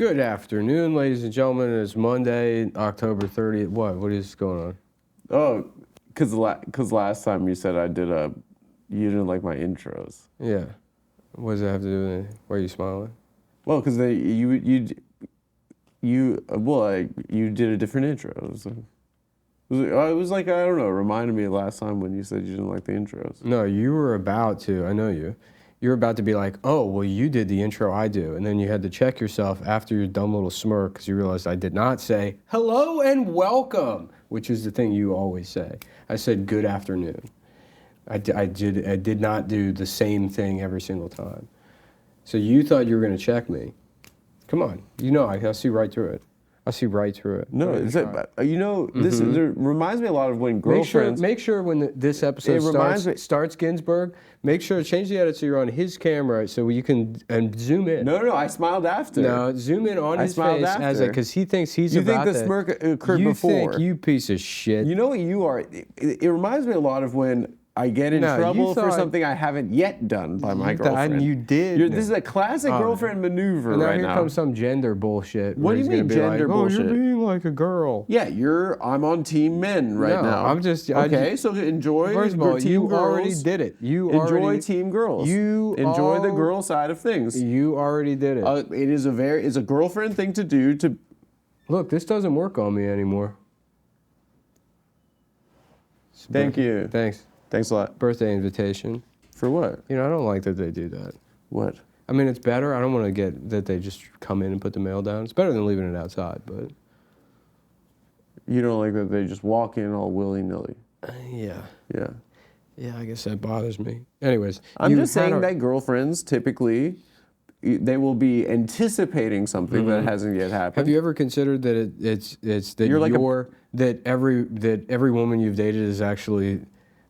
Good afternoon, ladies and gentlemen. It's Monday, October 30th. What is going on? Oh, because last time you said you didn't like my intros. Yeah. What does that have to do with anything? Why are you smiling? Well, because you did a different intro. It was like, I don't know, it reminded me of last time when you said you didn't like the intros. No, you were about to. I know you. You were about to be like, oh, well, you did the intro, I do. And then you had to check yourself after your dumb little smirk because you realized I did not say, hello and welcome, which is the thing you always say. I said, good afternoon. I did not do the same thing every single time. So you thought you were going to check me. Come on. You know, I see right through it. I see right through it. No, this reminds me a lot of when girlfriends... Make sure when this episode starts, Ginsburg, make sure to change the edit so you're on his camera so you can zoom in. No, I smiled after. No, zoom in on his face because he thinks he's about to... You think the smirk occurred before. You think, you piece of shit. You know what you are? It reminds me a lot of when I get in trouble for something I haven't yet done by my girlfriend. You did. This is a classic girlfriend maneuver and now right here now. Comes some gender bullshit. What do you mean gender bullshit? Oh, you're being like a girl. Yeah, I'm on team men now. I'm just... Okay, so enjoy first of all, team girls. You already did it. Enjoy team girls. Enjoy the girl side of things. You already did it. It's a girlfriend thing to do to... Look, this doesn't work on me anymore. Thank you. Thanks. Thanks a lot. Birthday invitation. For what? You know, I don't like that they do that. What? I mean, it's better. I don't want to get that they just come in and put the mail down. It's better than leaving it outside, but... You don't like that they just walk in all willy-nilly? Yeah. Yeah. Yeah, I guess that bothers me. Anyways. I'm just saying that girlfriends typically... They will be anticipating something that hasn't yet happened. Have you ever considered that it's that that every woman you've dated is actually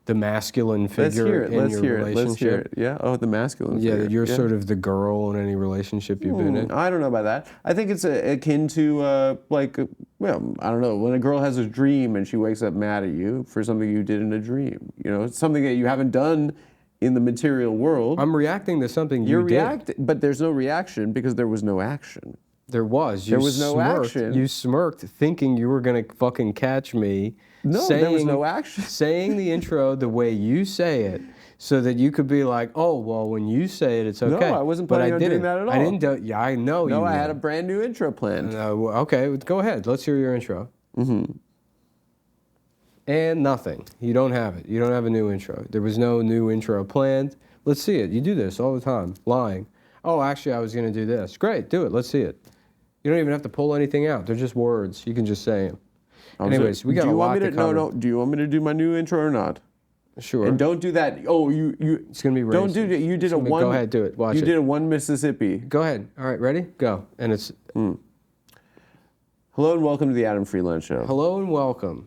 the masculine figure in your relationship? Let's hear it. Yeah. Oh, the masculine figure. Yeah, that you're sort of the girl in any relationship you've been in. I don't know about that. I think it's akin to I don't know, when a girl has a dream and she wakes up mad at you for something you did in a dream. You know, it's something that you haven't done in the material world. I'm reacting to something you did. But there's no reaction because there was no action. There was. There was no action. You smirked thinking you were going to fucking catch me. No, there was no action. Saying the intro the way you say it so that you could be like, oh, well, when you say it, it's okay. No, I wasn't planning on doing that at all. I didn't do it. Yeah, I know you. No, I had a brand new intro planned. Okay, go ahead. Let's hear your intro. Mm-hmm. And nothing. You don't have it. You don't have a new intro. There was no new intro planned. Let's see it. You do this all the time. Lying. Oh, actually, I was going to do this. Great. Do it. Let's see it. You don't even have to pull anything out. They're just words. You can just say them. Anyways, we got a lot to cover. No. Do you want me to do my new intro or not? Sure. And don't do that. Oh, you. It's going to be racist. Don't do that. You did a one. Go ahead. Do it. Watch it. You did a one Mississippi. Go ahead. All right. Ready? Go. And it's... Hello and welcome to the Adam Friedland Show. Hello and welcome.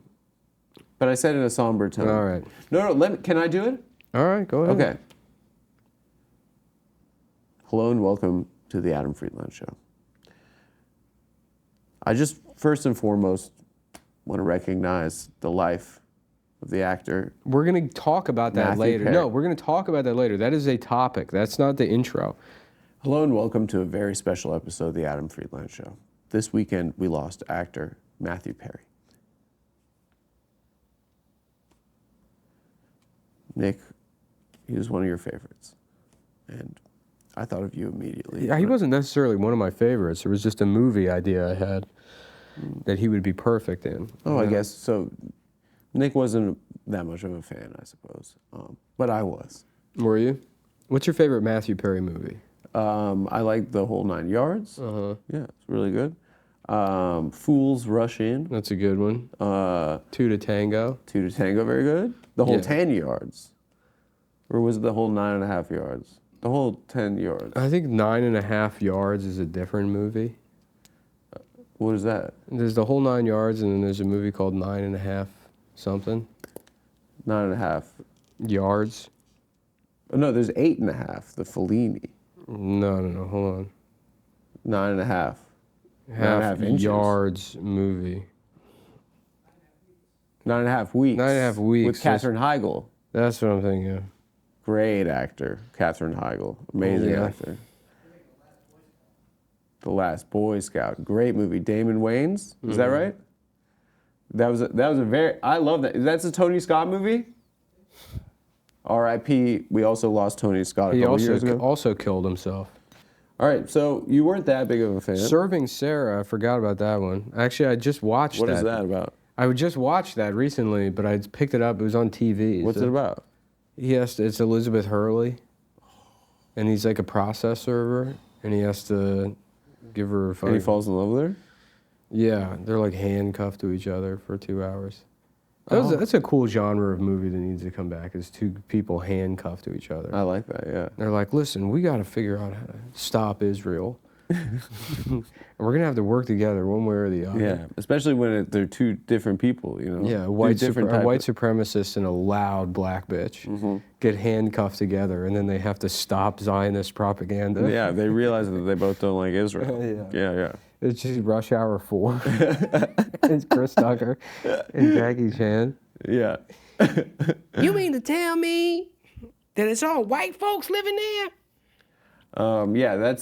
But I said in a somber tone. All right. No, can I do it? All right, go ahead. Okay. Hello and welcome to the Adam Friedland Show. I just, first and foremost, want to recognize the life of the actor. We're going to talk about that later. Perry. No, we're going to talk about that later. That is a topic. That's not the intro. Hello and welcome to a very special episode of the Adam Friedland Show. This weekend, we lost actor Matthew Perry. Nick, he was one of your favorites, and I thought of you immediately. Yeah, he wasn't necessarily one of my favorites. It was just a movie idea I had that he would be perfect in. Oh, I guess so. Nick wasn't that much of a fan, I suppose, but I was. Were you? What's your favorite Matthew Perry movie? I like The Whole Nine Yards. Uh-huh. Yeah, it's really good. Fools Rush In. That's a good one. Two to Tango. Two to Tango, very good. The Whole 10 Yards. Or was it The Whole 9.5 Yards? The Whole 10 Yards. I think 9.5 Yards is a different movie. What is that? There's The Whole 9 Yards, and then there's a movie called 9.5 something. 9.5 Yards. Oh, no, there's 8.5, the Fellini. No, hold on. 9.5. Half Yards movie. 9.5 Weeks. 9.5 Weeks. With Katherine Heigl. That's what I'm thinking of. Great actor, Katherine Heigl. Amazing actor. The Last Boy Scout. Great movie. Damon Wayans. Is that right? That was a very. I love that. That's a Tony Scott movie. R.I.P. We also lost Tony Scott a couple years ago. He also killed himself. All right, so you weren't that big of a fan. Serving Sarah, I forgot about that one. Actually, I just watched that. What is that about? I just watched that recently, but I picked it up. It was on TV. What's it about? It's Elizabeth Hurley, and he's like a process server, and he has to give her a And he falls in love with her? Yeah, they're like handcuffed to each other for 2 hours. That's a cool genre of movie that needs to come back, is two people handcuffed to each other. I like that, yeah. They're like, listen, we got to figure out how to stop Israel. And we're going to have to work together one way or the other. Yeah, especially when they're two different people, you know? Yeah, a white supremacist and a loud black bitch get handcuffed together, and then they have to stop Zionist propaganda. Yeah, they realize that they both don't like Israel. Yeah. It's just Rush Hour 4. It's Chris Tucker and Jackie Chan. Yeah. You mean to tell me that it's all white folks living there? Yeah, there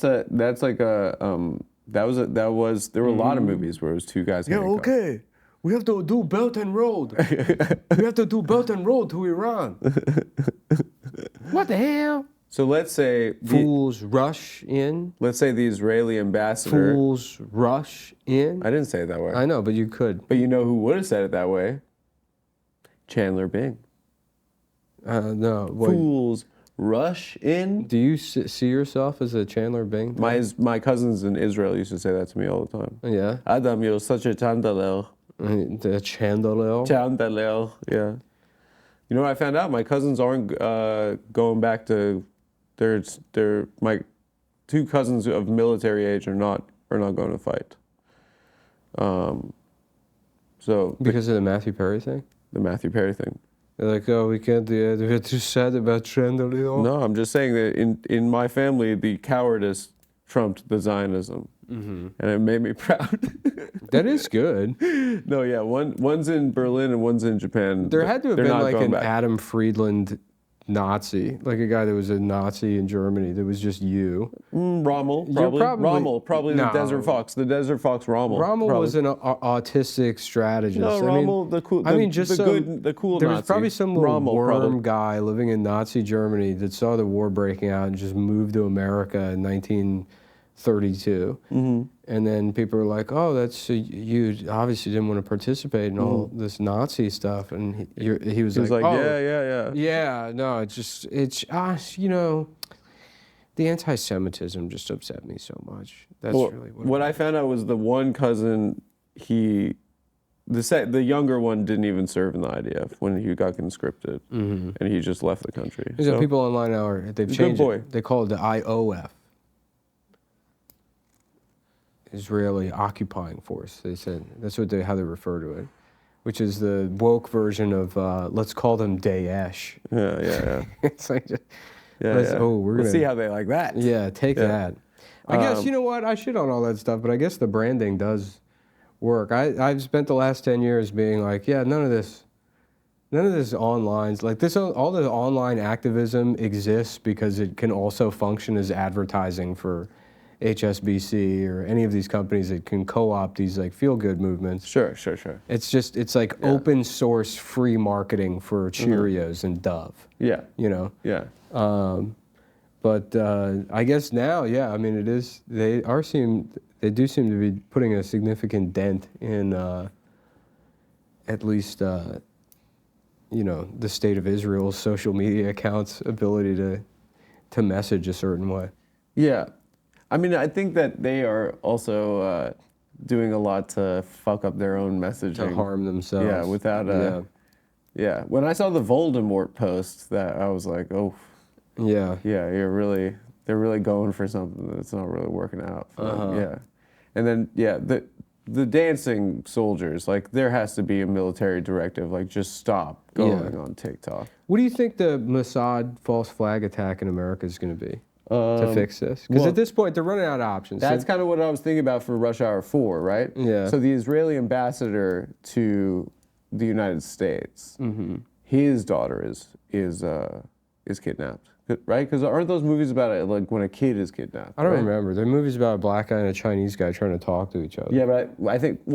were a lot of movies where it was two guys. Yeah, okay. We have to do Belt and Road. We have to do Belt and Road to Iran. What the hell? So let's say fools rush in. Let's say the Israeli ambassador. Fools rush in. I didn't say it that way. I know, but you could. But you know who would have said it that way? Chandler Bing. No. Fools rush in. Do you see yourself as a Chandler Bing? My cousins in Israel used to say that to me all the time. Yeah. Adam, you're such a Chandler. The Chandler. Chandler. Yeah. You know what I found out? My cousins aren't going back to. My two cousins of military age are not going to fight. So because of the Matthew Perry thing? The Matthew Perry thing. They're like, oh, we can't do it. We're too sad about Chandler. No, I'm just saying that in my family, the cowardice trumped the Zionism, and it made me proud. That is good. No, yeah, one's in Berlin and one's in Japan. There had to have been like an back. Adam Friedland Nazi, like a guy that was a Nazi in Germany that was just you. Rommel, probably no. The Desert Fox Rommel. Rommel was an autistic strategist. No, Rommel, the cool just the cool there Nazi. was probably some little Rommel, worm guy living in Nazi Germany that saw the war breaking out and just moved to America in 1932. And then people were like, oh, you obviously didn't want to participate in all this Nazi stuff. And he was like, oh, yeah. Yeah, no, it's you know, the anti-Semitism just upset me so much. That's really what I found out was the one cousin, the younger one didn't even serve in the IDF when he got conscripted, and he just left the country. So people online now they've changed it. They call it the IOF. Israeli Occupying Force. They said that's how they refer to it, which is the woke version of let's call them Daesh. Yeah. It's like, We'll see how they like that. Yeah, take that. I guess you know what, I shit on all that stuff, but I guess the branding does work. I've spent the last 10 years being like, yeah, none of this online, like this, all the online activism exists because it can also function as advertising for HSBC or any of these companies that can co-opt these like feel-good movements. Sure. It's like open source free marketing for Cheerios and Dove. Yeah. You know? Yeah. But I guess now, yeah, I mean, it is, they do seem to be putting a significant dent in at least, you know, the State of Israel's social media accounts' ability to message a certain way. Yeah. I mean, I think that they are also doing a lot to fuck up their own messaging. To harm themselves. Yeah, without yeah. When I saw the Voldemort post, that I was like, oh. Yeah. Yeah, they're really going for something that's not really working out for them. Yeah. And then, yeah, the dancing soldiers, like, there has to be a military directive, like, just stop going on TikTok. What do you think the Mossad false flag attack in America is going to be? To fix this? Because at this point, they're running out of options. That's kind of what I was thinking about for Rush Hour 4, right? Yeah. So the Israeli ambassador to the United States, his daughter is kidnapped. right? Because aren't those movies about it, like when a kid is kidnapped? I don't right? remember. There are movies about a black guy and a Chinese guy trying to talk to each other. Yeah, but I think it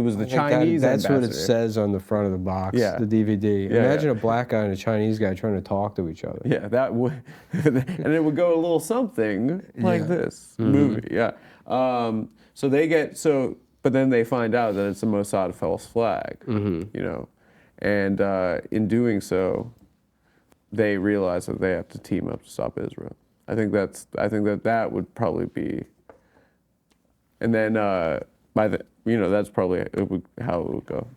was the I think Chinese that's what it ambassador. says on the front of the box, Yeah. the DVD. Yeah, Imagine yeah. a black guy and a Chinese guy trying to talk to each other. Yeah, that would, and it would go a little something like Yeah. this movie. Yeah. So they get but then they find out that it's a Mossad false flag. You know, and in doing so, they realize that they have to team up to stop Israel. I think that would probably be, and then that's probably how it would go.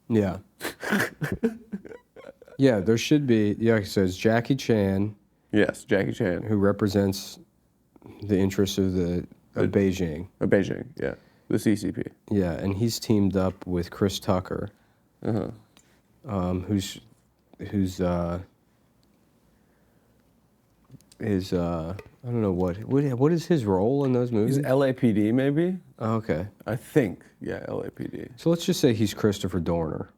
Yeah. Yeah, there should be, like it says, Jackie Chan, Yes, Jackie Chan. who represents the interests of Beijing. Beijing, yeah. The CCP. Yeah, and he's teamed up with Chris Tucker, who's I don't know what is his role in those movies? He's LAPD, maybe? Oh, okay. I think, yeah, LAPD. So let's just say he's Christopher Dorner.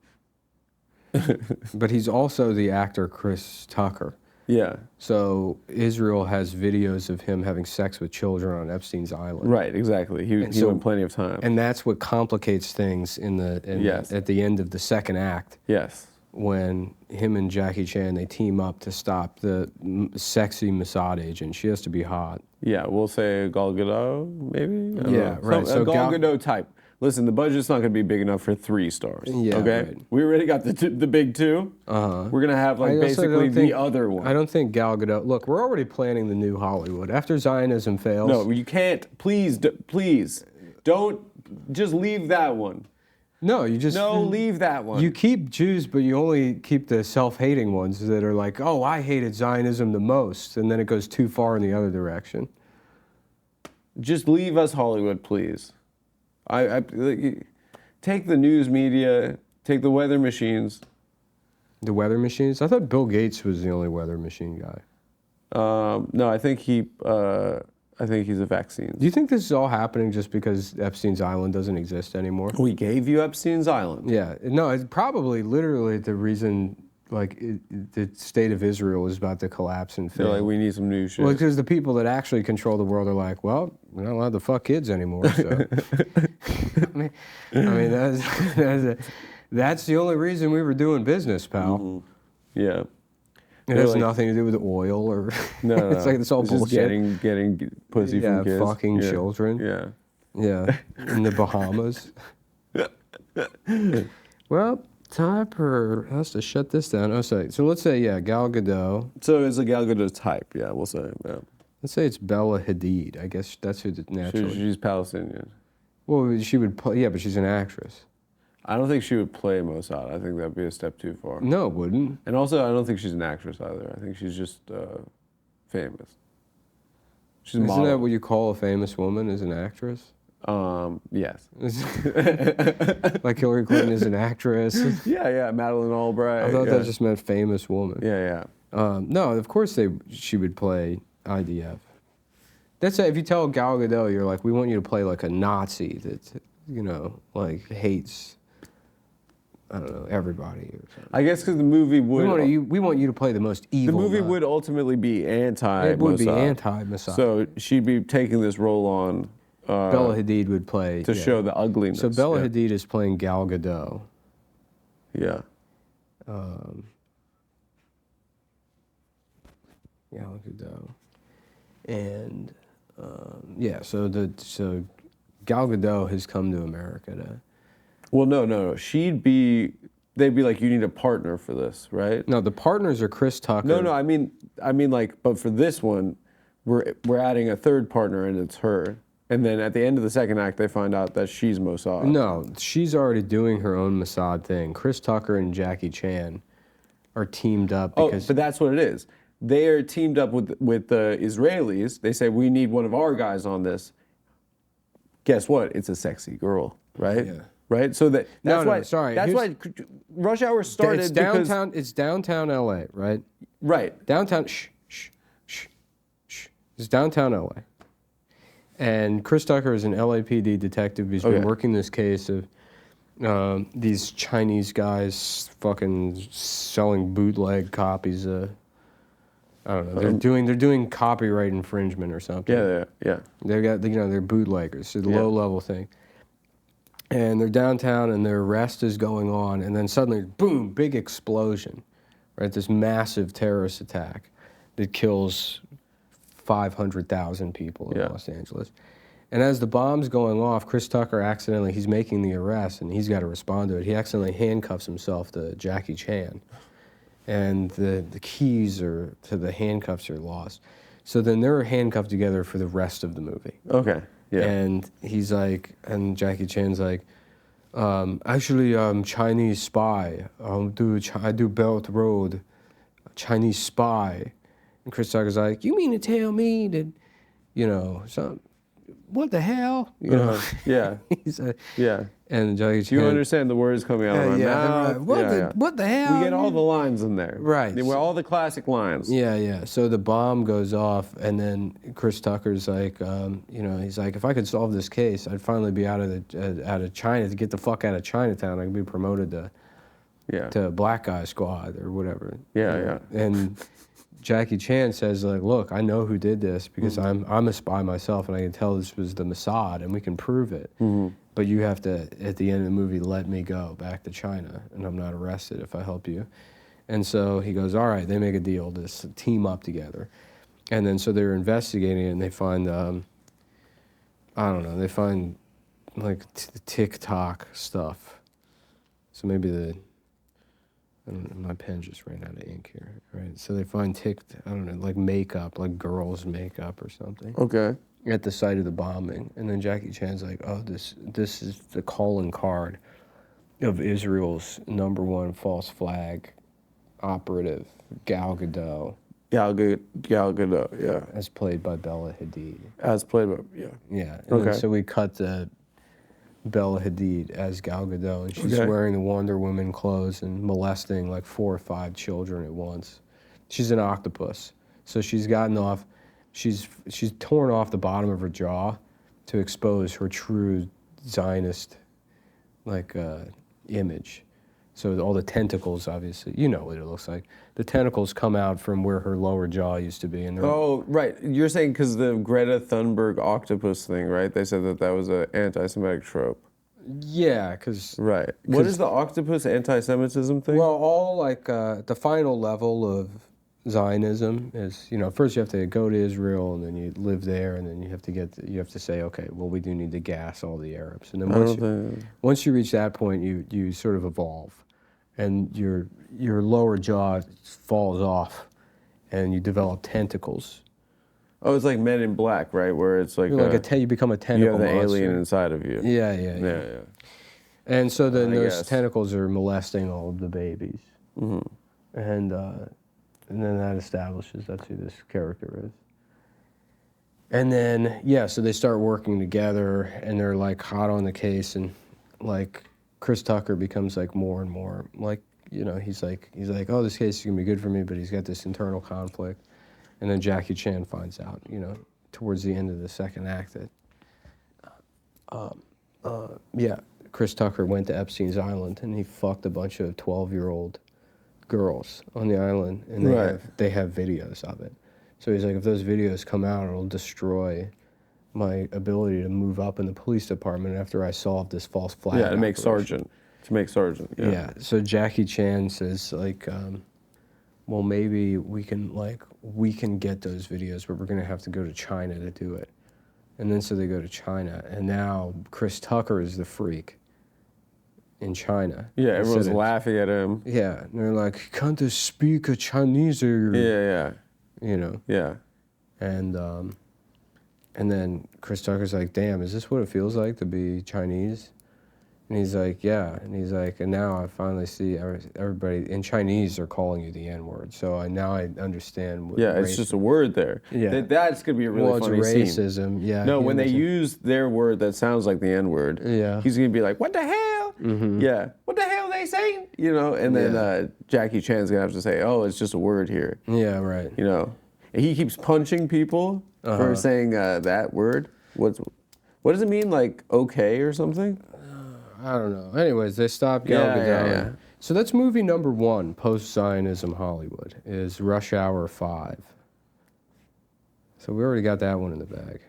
But he's also the actor Chris Tucker. Yeah. So Israel has videos of him having sex with children on Epstein's island. Right, exactly. He went plenty of time. And that's what complicates things Yes. at the end of the second act, Yes. when him and Jackie Chan, they team up to stop the sexy Mossad agent. She has to be hot. Yeah, we'll say Gal Gadot, maybe? I don't Yeah, know. right. So So Gal Gal- Gadot type. Listen, the budget's not going to be big enough for 3 stars. Yeah, okay? right. We already got the big 2. We're going to have like I also basically don't think- the other one. I don't think Gal Gadot. Look, we're already planning the new Hollywood. After Zionism fails. No, you can't. Please don't just leave that one. No, you just Leave that one. You keep Jews, but you only keep the self-hating ones that are like, oh, I hated Zionism the most, and then it goes too far in the other direction. Just leave us Hollywood, please. Take the news media, take the weather machines. The weather machines? I thought Bill Gates was the only weather machine guy. No, I think he's a vaccine. Do you think this is all happening just because Epstein's Island doesn't exist anymore? We gave you Epstein's Island. Yeah. No, it's probably literally the reason, like, the state of Israel is about to collapse and They're fail. like, we need some new shit. Well, because the people that actually control the world are like, well, we're not allowed to fuck kids anymore. So, I mean, that's the only reason we were doing business, pal. Yeah. It has nothing to do with oil or. No, it's like it's all just bullshit. getting pussy from kids. Fucking Yeah. children. Yeah. Yeah, in the Bahamas. Well, time for us to shut this down. Oh, sorry. So let's say, Gal Gadot. So it's a Gal Gadot type. Yeah, we'll say. Yeah. Let's say it's Bella Hadid. I guess that's who the naturally. She's Palestinian. Well, she would play. Yeah, but she's an actress. I don't think she would play Mossad. I think that'd be a step too far. No, it wouldn't. And also, I don't think she's an actress either. I think she's just famous. She's a Isn't model. that what you call a famous woman? Is an actress? Yes. Like Hillary Clinton is an actress. Yeah. Madeleine Albright. I thought yeah. that just meant famous woman. Yeah. No, of course she would play IDF. That's if you tell Gal Gadot, you're like, we want you to play like a Nazi that, like hates, I don't know, everybody or something. I guess because the movie would. We want you to play the most The evil. movie would ultimately be anti-Mossad. It would be anti-Mossad. So she'd be taking this role on Bella Hadid would play to show the ugliness. So Bella Hadid is playing Gal Gadot. Yeah. Gal Gadot, and so Gal Gadot has come to America to. Well, no. They'd be like, you need a partner for this, right? No, the partners are Chris Tucker. No. I mean, like, but for this one, we're adding a third partner, and it's her. And then at the end of the second act, they find out that she's Mossad. No, she's already doing her own Mossad thing. Chris Tucker and Jackie Chan are teamed up because. Oh, but that's what it is. They are teamed up with the Israelis. They say, we need one of our guys on this. Guess what? It's a sexy girl, right? Yeah. Right. So that's why. Sorry. That's why Rush Hour started. It's downtown. It's downtown LA, right? Right. Downtown. Shh. It's downtown LA. And Chris Tucker is an LAPD detective. He's been working this case of these Chinese guys fucking selling bootleg copies of I don't know. They're doing copyright infringement or something. Yeah. They got they're bootleggers, so the low level thing. And they're downtown, and their arrest is going on, and then suddenly, boom, big explosion, right? This massive terrorist attack that kills 500,000 people in Los Angeles. And as the bomb's going off, Chris Tucker he's making the arrest, and he's got to respond to it. He accidentally handcuffs himself to Jackie Chan. And the keys to the handcuffs are lost. So then they're handcuffed together for the rest of the movie. Okay. Yeah. And he's like, and Jackie Chan's like, actually, I'm Chinese spy. I do Belt Road, Chinese spy. And Chris Tucker's like, you mean to tell me that, what the hell? Yeah. He's like, yeah. And Jackie Chan. You understand the words coming out of my mouth. What the hell? We get all the lines in there. Right. All the classic lines. Yeah. So the bomb goes off, and then Chris Tucker's like, he's like, if I could solve this case, I'd finally be out of China. To get the fuck out of Chinatown, I could be promoted to Black Guy Squad or whatever. Yeah. And Jackie Chan says, like, look, I know who did this because I'm a spy myself, and I can tell this was the Mossad, and we can prove it. But you have to, at the end of the movie, let me go back to China, and I'm not arrested if I help you. And so he goes, all right, they make a deal to team up together. And then so they're investigating it, and they find, they find, like, TikTok stuff. So maybe my pen just ran out of ink here, right? So they find like makeup, like girls' makeup or something. Okay. At the site of the bombing. And then Jackie Chan's like, oh, this is the calling card of Israel's #1 false flag operative, Gal Gadot. Gal Gadot, yeah. As played by Bella Hadid. Yeah. And then so we cut to Bella Hadid as Gal Gadot, and she's wearing the Wonder Woman clothes and molesting like 4 or 5 children at once. She's an octopus. So she's gotten off... She's torn off the bottom of her jaw to expose her true Zionist image. So all the tentacles, obviously, you know what it looks like. The tentacles come out from where her lower jaw used to be. And right. You're saying because the Greta Thunberg octopus thing, right? They said that was an anti-Semitic trope. Yeah, because... Right. What is the octopus anti-Semitism thing? Well, all the final level of Zionism is, first you have to go to Israel, and then you live there, and then you have to say, okay, well, we do need to gas all the Arabs. And then once you reach that point, you sort of evolve, and your lower jaw falls off, and you develop tentacles. Oh, it's like Men in Black, right? Where it's like you become a tentacle monster. You have the alien inside of you. Yeah. And so then those tentacles are molesting all of the babies. And then that establishes that's who this character is. And then, so they start working together, and they're like hot on the case, and like Chris Tucker becomes like more and more like, he's like, oh, this case is gonna be good for me, but he's got this internal conflict. And then Jackie Chan finds out, towards the end of the second act that, Chris Tucker went to Epstein's Island, and he fucked a bunch of 12-year-old girls on the island, and they have videos of it. So he's like, if those videos come out, it'll destroy my ability to move up in the police department after I solve this false flag. To make sergeant. Yeah. So Jackie Chan says like, well, maybe we can get those videos, but we're gonna have to go to China to do it. And then so they go to China, and now Chris Tucker is the freak in China. Yeah, everyone's laughing at him. Yeah, and they're like, can't you speak a Chinese? Yeah. Yeah. And then Chris Tucker's like, damn, is this what it feels like to be Chinese? And he's like, yeah. And he's like, and now I finally see everybody in Chinese are calling you the N-word. So now I understand what it's just a word there. Yeah. That's going to be a really funny it's scene. racism. Yeah. No, when they use their word that sounds like the N-word, he's going to be like, what the hell? Yeah. What the hell they saying? And then Jackie Chan's going to have to say, oh, it's just a word here. Yeah, right. And he keeps punching people for saying that word. What does it mean, like okay or something? I don't know. Anyways, they stop Gal Gadot. So that's movie number 1, post-Zionism Hollywood, is Rush Hour 5. So we already got that one in the bag.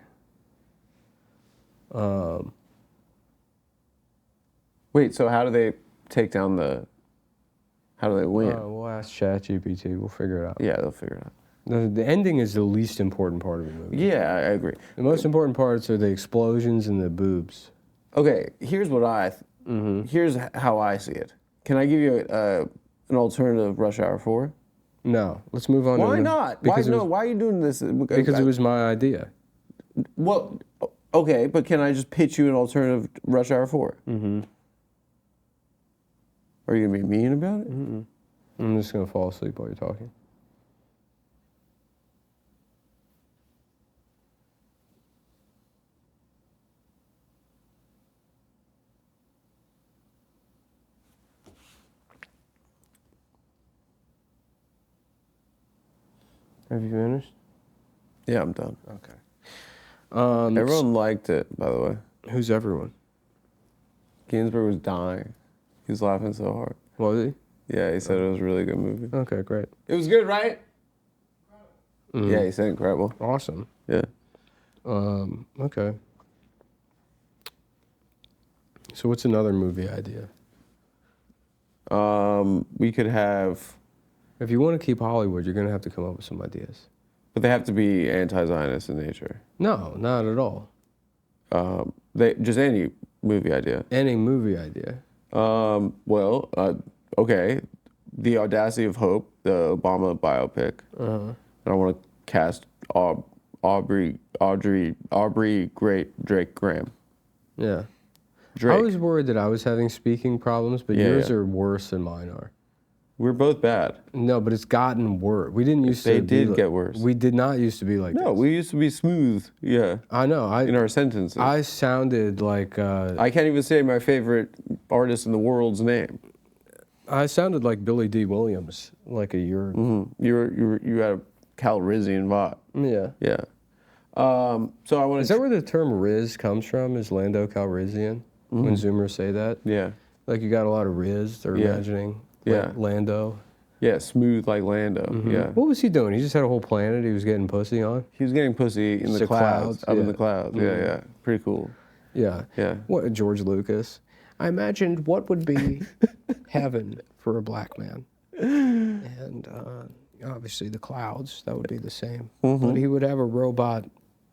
Wait, so how do they take down how do they win? We'll ask ChatGPT. We'll figure it out. Yeah, they'll figure it out. The ending is the least important part of the movie. Yeah, I agree. The most important parts are the explosions and the boobs. Okay, here's what here's how I see it. Can I give you an alternative Rush Hour 4? No, let's move on. Why to not? Because Why are you doing this? Because it was my idea. Well, okay, but can I just pitch you an alternative Rush Hour 4? Mm-hmm. Are you gonna be mean about it? Mm-mm. I'm just gonna fall asleep while you're talking. Have you finished? Yeah, I'm done. Okay. Everyone liked it, by the way. Who's everyone? Ginsberg was dying. He was laughing so hard. Was he? Yeah, he said it was a really good movie. Okay, great. It was good, right? Mm. Yeah, he said incredible. Awesome. Yeah. Okay. So what's another movie idea? We could have, If you want to keep Hollywood, you're gonna have to come up with some ideas. but they have to be anti-Zionist in nature. No, not at all. They just any movie idea. Any movie idea. Okay, The Audacity of Hope, the Obama biopic. And I want to cast Aubrey Drake Graham. Yeah. Drake. I was worried that I was having speaking problems, but Yeah, yours yeah. are worse than mine are. We're both bad. No, but it's gotten worse. We didn't used They to be did like- get worse. We did not used to be like No, this. we used to be smooth. Yeah, I know. in our sentences. I sounded like I can't even say my favorite artist in the world's name. I sounded like Billy D. Williams like a year ago. You had a Calrissian vibe. Yeah. Yeah. So I want Is that where the term Riz comes from? Is Lando Calrissian? When Zoomers say that? Yeah. Like you got a lot of Riz, they're Yeah. imagining Yeah. Lando. Yeah, smooth like Lando. Yeah. What was he doing? He just had a whole planet he was getting pussy on? He was getting pussy in the The clouds, clouds, up in yeah. the clouds. Yeah, yeah. Pretty cool. Yeah. Yeah. What, George Lucas? I imagined what would be heaven for a black man. And obviously the clouds, that would be the same. But he would have a robot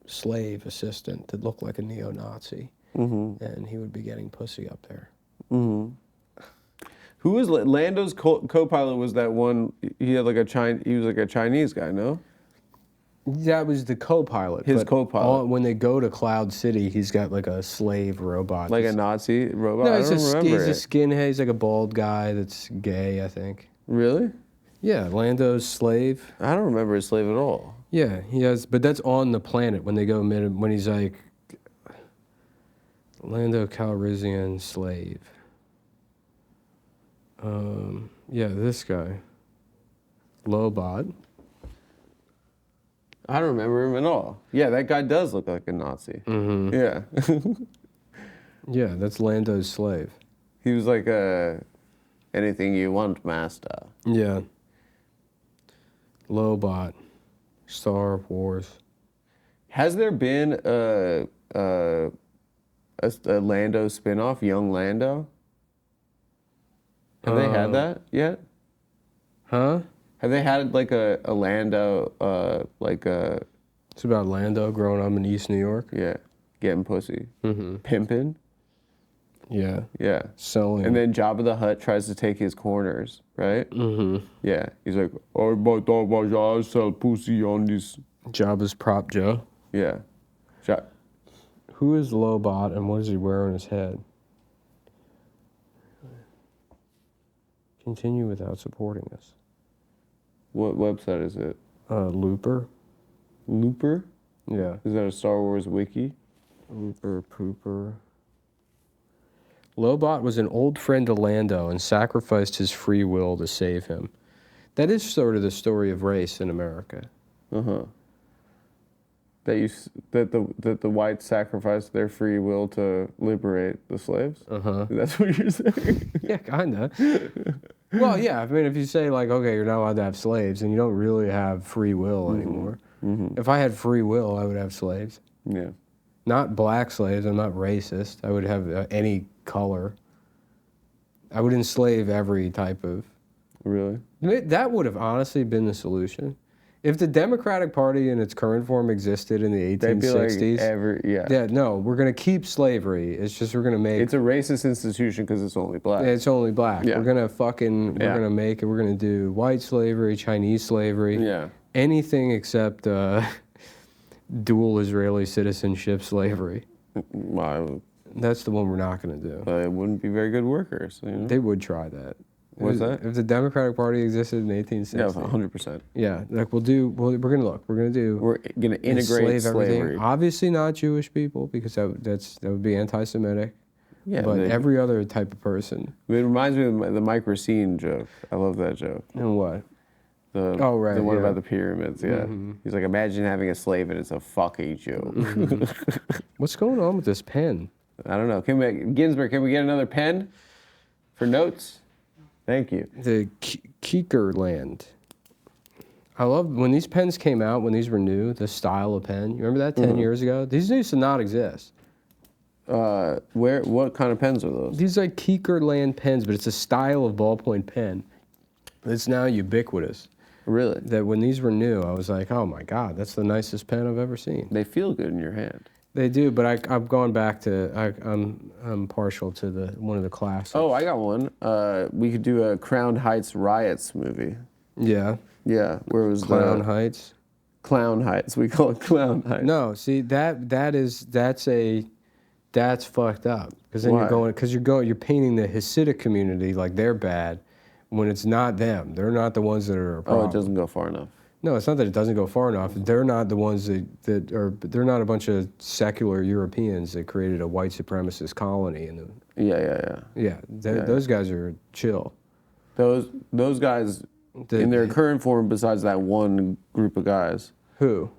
slave assistant that looked like a neo-Nazi. And he would be getting pussy up there. Who was Lando's co-pilot? Was that one? He had like he was like a Chinese guy, no? That was the co-pilot. His but co-pilot. when they go to Cloud City, he's got like a slave robot. Like a Nazi robot? No, I he's don't remember he's a skinhead. He's like a bald guy that's gay, I think. Really? Yeah, Lando's slave. I don't remember his slave at all. Yeah, he has, but that's on the planet when they go when he's like Lando Calrissian slave. Yeah, this guy, Lobot. I don't remember him at all. Yeah, that guy does look like a Nazi. Yeah. Yeah, that's Lando's slave. He was like anything you want, master. Yeah. Lobot, Star Wars. Has there been a Lando spinoff, Young Lando? Have they had that yet? Huh? Have they had like a Lando, It's about Lando growing up in East New York. yeah, getting pussy, pimping, Yeah. yeah. Selling. And then Jabba the Hutt tries to take his corners, right? Yeah, he's like, I sell pussy on this. Jabba's prop Joe. Yeah. Who is Lobot and what does he wear on his head? Continue without supporting us. What website is it? Looper. Looper? Yeah. Is that a Star Wars wiki? Looper, pooper. Lobot was an old friend to Lando and sacrificed his free will to save him. That is sort of the story of race in America. That the whites sacrificed their free will to liberate the slaves? That's what you're saying? Yeah, kinda. Well, yeah. I mean, if you say like, okay, you're not allowed to have slaves, and you don't really have free will anymore. If I had free will, I would have slaves. Yeah. Not black slaves. I'm not racist. I would have any color. I would enslave every type of. Really? That would have honestly been the solution. If the Democratic Party in its current form existed in the 1860s, yeah, no, we're going to keep slavery. It's just we're going to make It's a racist institution because it's only black. it's only black. Yeah. We're going to we're going to make it. We're going to do white slavery, Chinese slavery, anything except dual Israeli citizenship slavery. Well, That's the one we're not going to do. it wouldn't be very good workers. You know? They would try that. What's that? If the Democratic Party existed in 1860. Yeah, 100%. Yeah, like we're gonna integrate enslave everything. slavery. Obviously not Jewish people because that would be anti-Semitic. Yeah, but every other type of person. It reminds me of the Mike Racine joke. I love that joke. And what? The one about the pyramids. Yeah, he's like, imagine having a slave and it's a fucking joke. What's going on with this pen? I don't know. Ginsberg, can we get another pen for notes? Thank you. The Kierkegaard. I love when these pens came out, when these were new, the style of pen. You remember that 10 years ago? These used to not exist. What kind of pens are those? These are like Kierkegaard pens, but it's a style of ballpoint pen. It's now ubiquitous. Really? That when these were new, I was like, oh my God, that's the nicest pen I've ever seen. They feel good in your hand. They do, but I've gone back to I'm partial to one of the classics. Oh, I got one. We could do a Crown Heights riots movie. Yeah. Yeah, where it was Clown Heights. Clown Heights. We call it Clown Heights. No, see that's fucked up because then you're painting the Hasidic community like they're bad when it's not them. They're not the ones that are a problem. Oh, it doesn't go far enough. No, it's not that it doesn't go far enough. They're not the ones they're not a bunch of secular Europeans that created a white supremacist colony. Those guys are chill. Those guys, in their current form, besides that one group of guys. Who?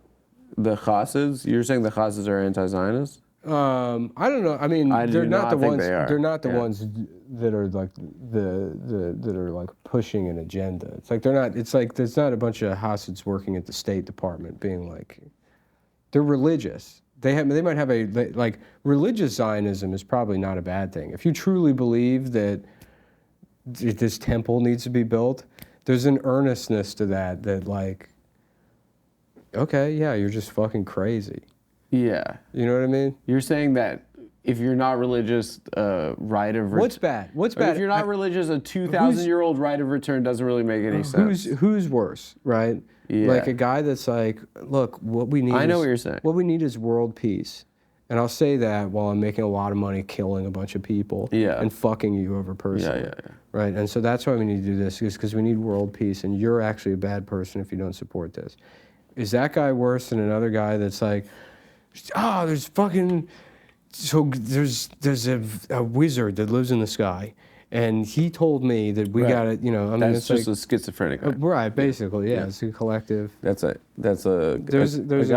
The Chassids? You're saying the Chassids are anti-Zionist? I don't know. I mean, they're not the ones. They're not the ones that are like that are like pushing an agenda. It's like they're not. It's like there's not a bunch of Hasids working at the State Department being like. They're religious. They might have like religious Zionism is probably not a bad thing. If you truly believe that this temple needs to be built, there's an earnestness to that like. Okay, yeah, you're just fucking crazy. Yeah. You know what I mean? You're saying that if you're not religious, right of return... What's bad? What's bad? If you're not religious, a 2,000-year-old right of return doesn't really make any sense. Who's worse, right? Yeah. Like a guy that's like, look, what we need I know what you're saying. What we need is world peace. And I'll say that while I'm making a lot of money killing a bunch of people and fucking you over personally. Yeah. Right? And so that's why we need to do this, is because we need world peace, and you're actually a bad person if you don't support this. Is that guy worse than another guy that's like, oh, there's a wizard that lives in the sky, and he told me that we got to, I mean, that's just a schizophrenic guy. Right, basically, yeah. It's a collective. That's a guy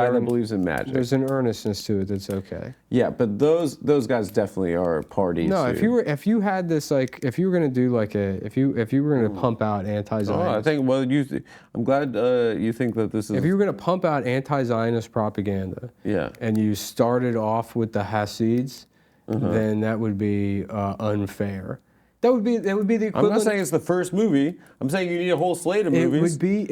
that believes in magic. There's an earnestness to it that's okay. Yeah, but those guys definitely are parties. No, if you had this like if you were gonna do like if you were gonna pump out anti-Zionist. I'm glad you think that this is. If you were gonna pump out anti-Zionist propaganda. Yeah. And you started off with the Hasids, then that would be unfair. That would be the equivalent. I'm not saying it's the first movie. I'm saying you need a whole slate of movies. It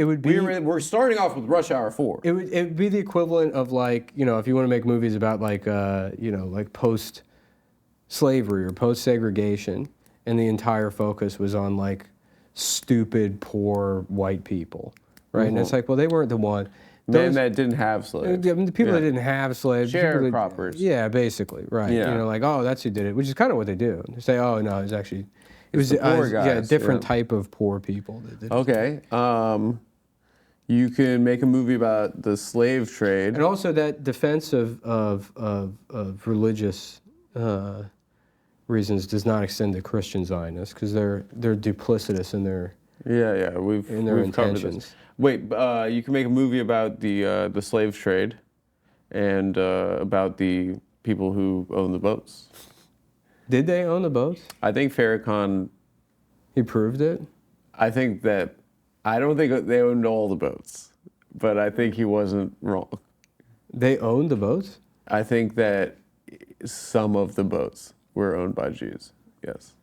would be. We're starting off with Rush Hour 4. It would be the equivalent of like, if you want to make movies about like like post-slavery or post-segregation, and the entire focus was on like stupid poor white people, right? And it's like, well, they weren't the one. Men that didn't have slaves. The people that didn't have slaves. Sharecroppers. Yeah, basically, right. Yeah. Like, oh, that's who did it, which is kind of what they do. They say, oh, no, it was poor guys. a different type of poor people that did it. Okay. You can make a movie about the slave trade. And also that defense of religious reasons does not extend to Christian Zionists because they're duplicitous in their we've intentions. covered this. Wait, you can make a movie about the slave trade and about the people who own the boats. Did they own the boats? I think Farrakhan. He proved it? I don't think they owned all the boats, but I think he wasn't wrong. They owned the boats? I think that some of the boats were owned by Jews. Yes.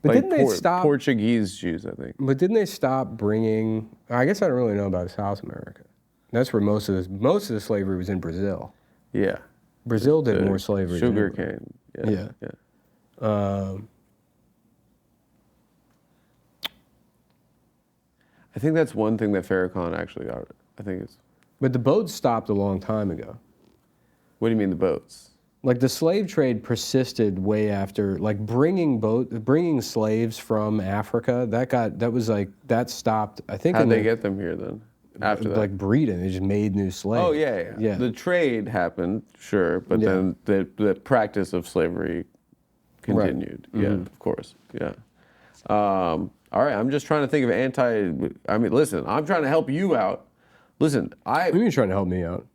But like didn't they stop? Portuguese Jews, I think. But didn't they stop bringing? I guess I don't really know about South America. That's where most of the slavery was in Brazil. Yeah. Brazil did more slavery. Sugar cane. Yeah. I think that's one thing that Farrakhan actually got. I think it's. But the boats stopped a long time ago. What do you mean the boats? Like the slave trade persisted way after, like bringing slaves from Africa. That stopped. I think. How'd they get them here then? After that, like breeding, they just made new slaves. Oh yeah. The trade happened, sure, but then the practice of slavery continued. Right. Yeah, of course. Yeah. All right, I'm just trying to think of I mean, listen, I'm trying to help you out. Listen, What are you trying to help me out?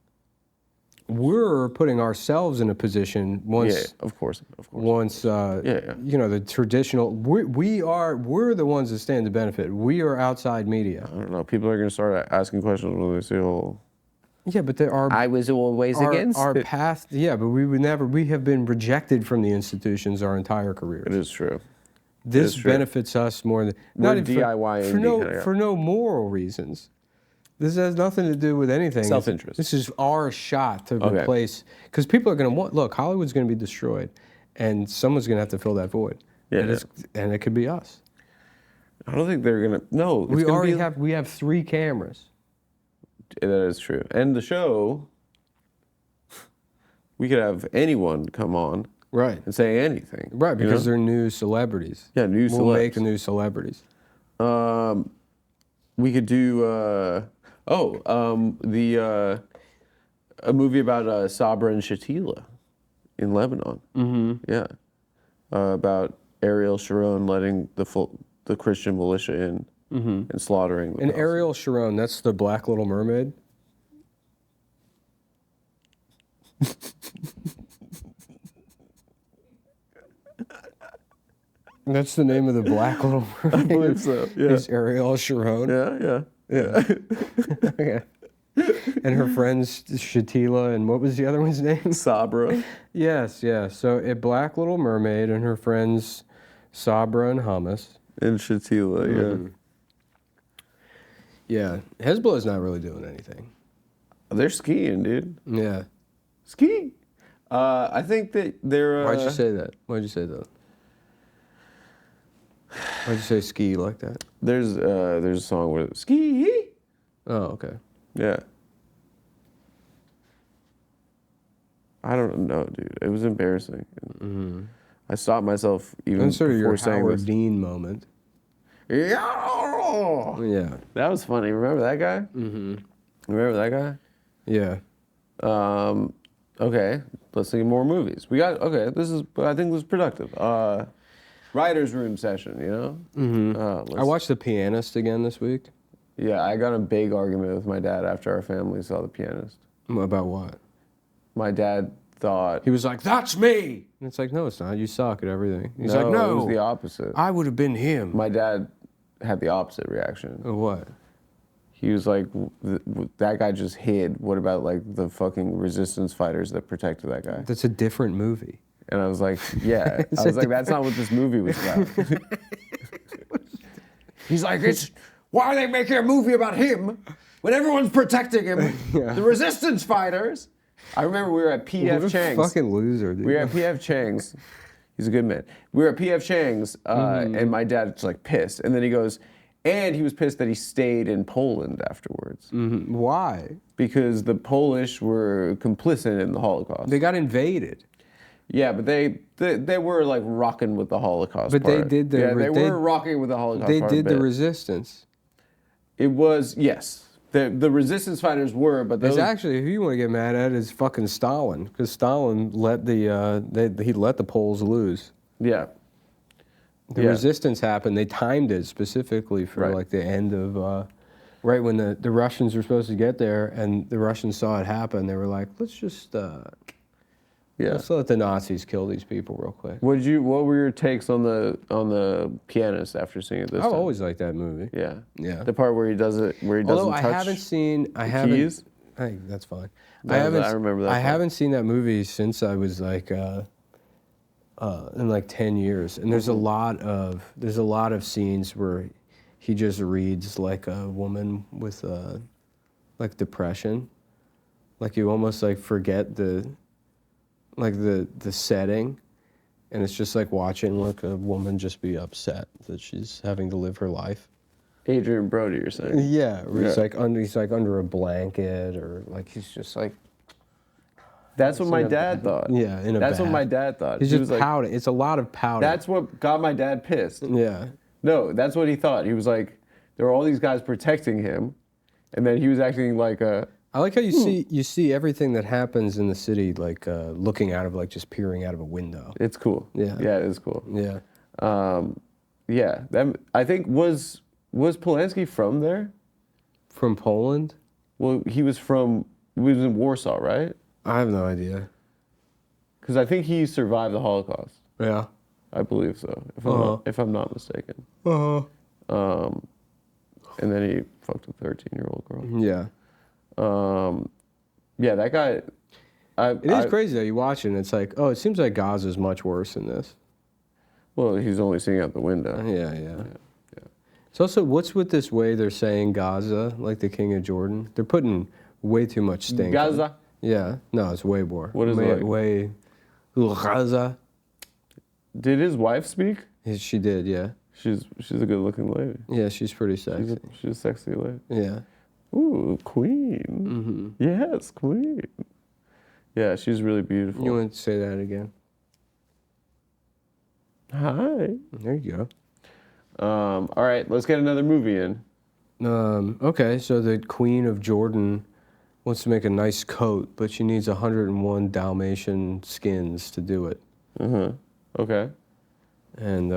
We're putting ourselves in a position once. Yeah, of course. Once, you know, the traditional. We're the ones that stand to benefit. We are outside media. I don't know. People are going to start asking questions when they see whole. Yeah, but there are. I was always against our it. path. Yeah, but we would never. We have been rejected from the institutions our entire careers. It is true. This benefits us more than not even DIY for no moral reasons. This has nothing to do with anything. Self-interest. This is our shot to replace, because people are going to want. Look, Hollywood's going to be destroyed, and someone's going to have to fill that void. Yeah, and it could be us. I don't think they're going to. No, We have 3 cameras. That is true, and the show. We could have anyone come on. Right. And say anything. Right, because they're new celebrities. Yeah, new celebs. We'll make new celebrities. We could do a movie about Sabra and Shatila in Lebanon. Mm-hmm. Yeah. About Ariel Sharon letting the Christian militia in and slaughtering them. And Ariel Sharon, that's the Black Little Mermaid? That's the name of the Black Little Mermaid. I believe so. Yeah. Is Ariel Sharon. Yeah. Okay. And her friends Shatila, and what was the other one's name? Sabra. Yes, yeah. So a Black Little Mermaid and her friends Sabra and Hummus. And Shatila, Yeah. Hezbollah's not really doing anything. They're skiing, dude. Yeah. Ski. I think that they're. Why'd you say that? Why'd you say that? Why'd you say ski like that? There's a song where ski. Oh, okay. Yeah. I don't know, dude. It was embarrassing. Mm-hmm. I stopped myself even That's sort of before your saying Howard this. Dean moment. Yeah. That was funny. Remember that guy? Mm-hmm. Remember that guy? Yeah. Okay. Let's see more movies. I think this is productive. Writer's room session, you know? Mm-hmm. I watched The Pianist again this week. Yeah, I got a big argument with my dad after our family saw The Pianist. About what? My dad thought... He was like, "That's me!" And it's like, no, it's not. You suck at everything. He's like, no. It was the opposite. I would have been him. My dad had the opposite reaction. Of what? He was like, that guy just hid. What about like the fucking resistance fighters that protected that guy? That's a different movie. And I was like, yeah. I was like, that's not what this movie was about. He's like, why are they making a movie about him when everyone's protecting him? Yeah. The resistance fighters. I remember we were at P.F. Chang's. What a fucking loser, dude. We were at P.F. Chang's. He's a good man. We were at P.F. Chang's, and my dad's like pissed. And then he goes, and he was pissed that he stayed in Poland afterwards. Mm-hmm. Why? Because the Polish were complicit in the Holocaust. They got invaded. Yeah, but they were like rocking with the Holocaust but part. They did the... Yeah, they were rocking with the Holocaust They part did the resistance. It was, yes. The resistance fighters were, but those... It's actually, who you want to get mad at is fucking Stalin, because Stalin let he let the Poles lose. Yeah. The resistance happened. They timed it specifically for like the end of, right when the Russians were supposed to get there, and the Russians saw it happen. They were like, let's Yeah. Let's let the Nazis kill these people real quick. What were your takes on the pianist after seeing it this I time? always liked that movie. Yeah. Yeah. The part where he doesn't Although I touch haven't seen, keys? Hey, that's fine. I remember that I part. haven't seen that movie since I was like in like 10 years, and there's a lot of scenes where he just reads like a woman with like depression, like you almost like forget the setting, and it's just like watching like a woman just be upset that she's having to live her life. Adrian Brody, you're saying? Yeah, where Yeah. he's like under a blanket, or like he's just like. That's what my in a dad bath. thought. Yeah, in a That's what bath. my dad thought. He's He just was like, pouting. It's a lot of pouting. that's what got my dad pissed. Yeah. No, that's what he thought. He was like, there were all these guys protecting him, and then he was acting like a. I like how you see everything that happens in the city, like looking out of like just peering out of a window. It's cool. Yeah. Yeah, it is cool. Yeah. Yeah, that I think was Polanski from there? From Poland? Well, he was in Warsaw, right? I have no idea. Because I think he survived the Holocaust. Yeah. I believe so, if I'm not mistaken. And then he fucked a 13-year-old girl. Yeah. Yeah, that guy. It is crazy though. You watch it and it's like, oh, it seems like Gaza's much worse than this. Well, he's only seeing out the window. Yeah. It's also, what's with this way they're saying Gaza, like the king of Jordan? They're putting way too much stink. Gaza. Yeah. No, it's way more. What is it like? Way. Gaza. Did his wife speak? She did, yeah. She's a good-looking lady. Yeah, she's pretty sexy. She's a sexy lady. Yeah. Ooh, queen. Mm-hmm. Yes, queen. Yeah, she's really beautiful. You want to say that again? Hi. There you go. All right, let's get another movie in. Okay, so the Queen of Jordan wants to make a nice coat, but she needs 101 Dalmatian skins to do it. Okay. And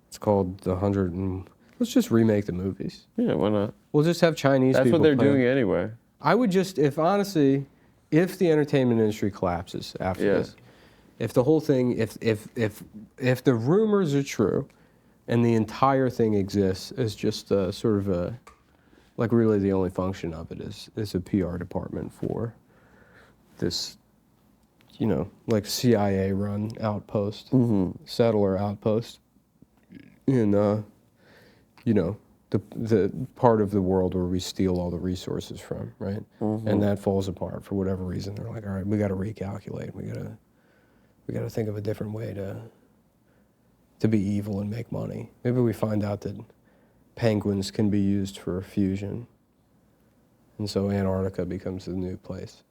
it's called the 100 and... Let's just remake the movies. Yeah, why not? We'll just have Chinese That's people what they're play doing them. anyway. I would just, if the entertainment industry collapses after this, if the whole thing, if the rumors are true, and the entire thing exists as just a sort of a, like really the only function of it is a PR department for this, like CIA-run outpost, settler outpost, in the part of the world where we steal all the resources from, right? And that falls apart for whatever reason. They're like, all right, we got to recalculate. We got to think of a different way to be evil and make money. Maybe we find out that penguins can be used for fusion, and so Antarctica becomes the new place.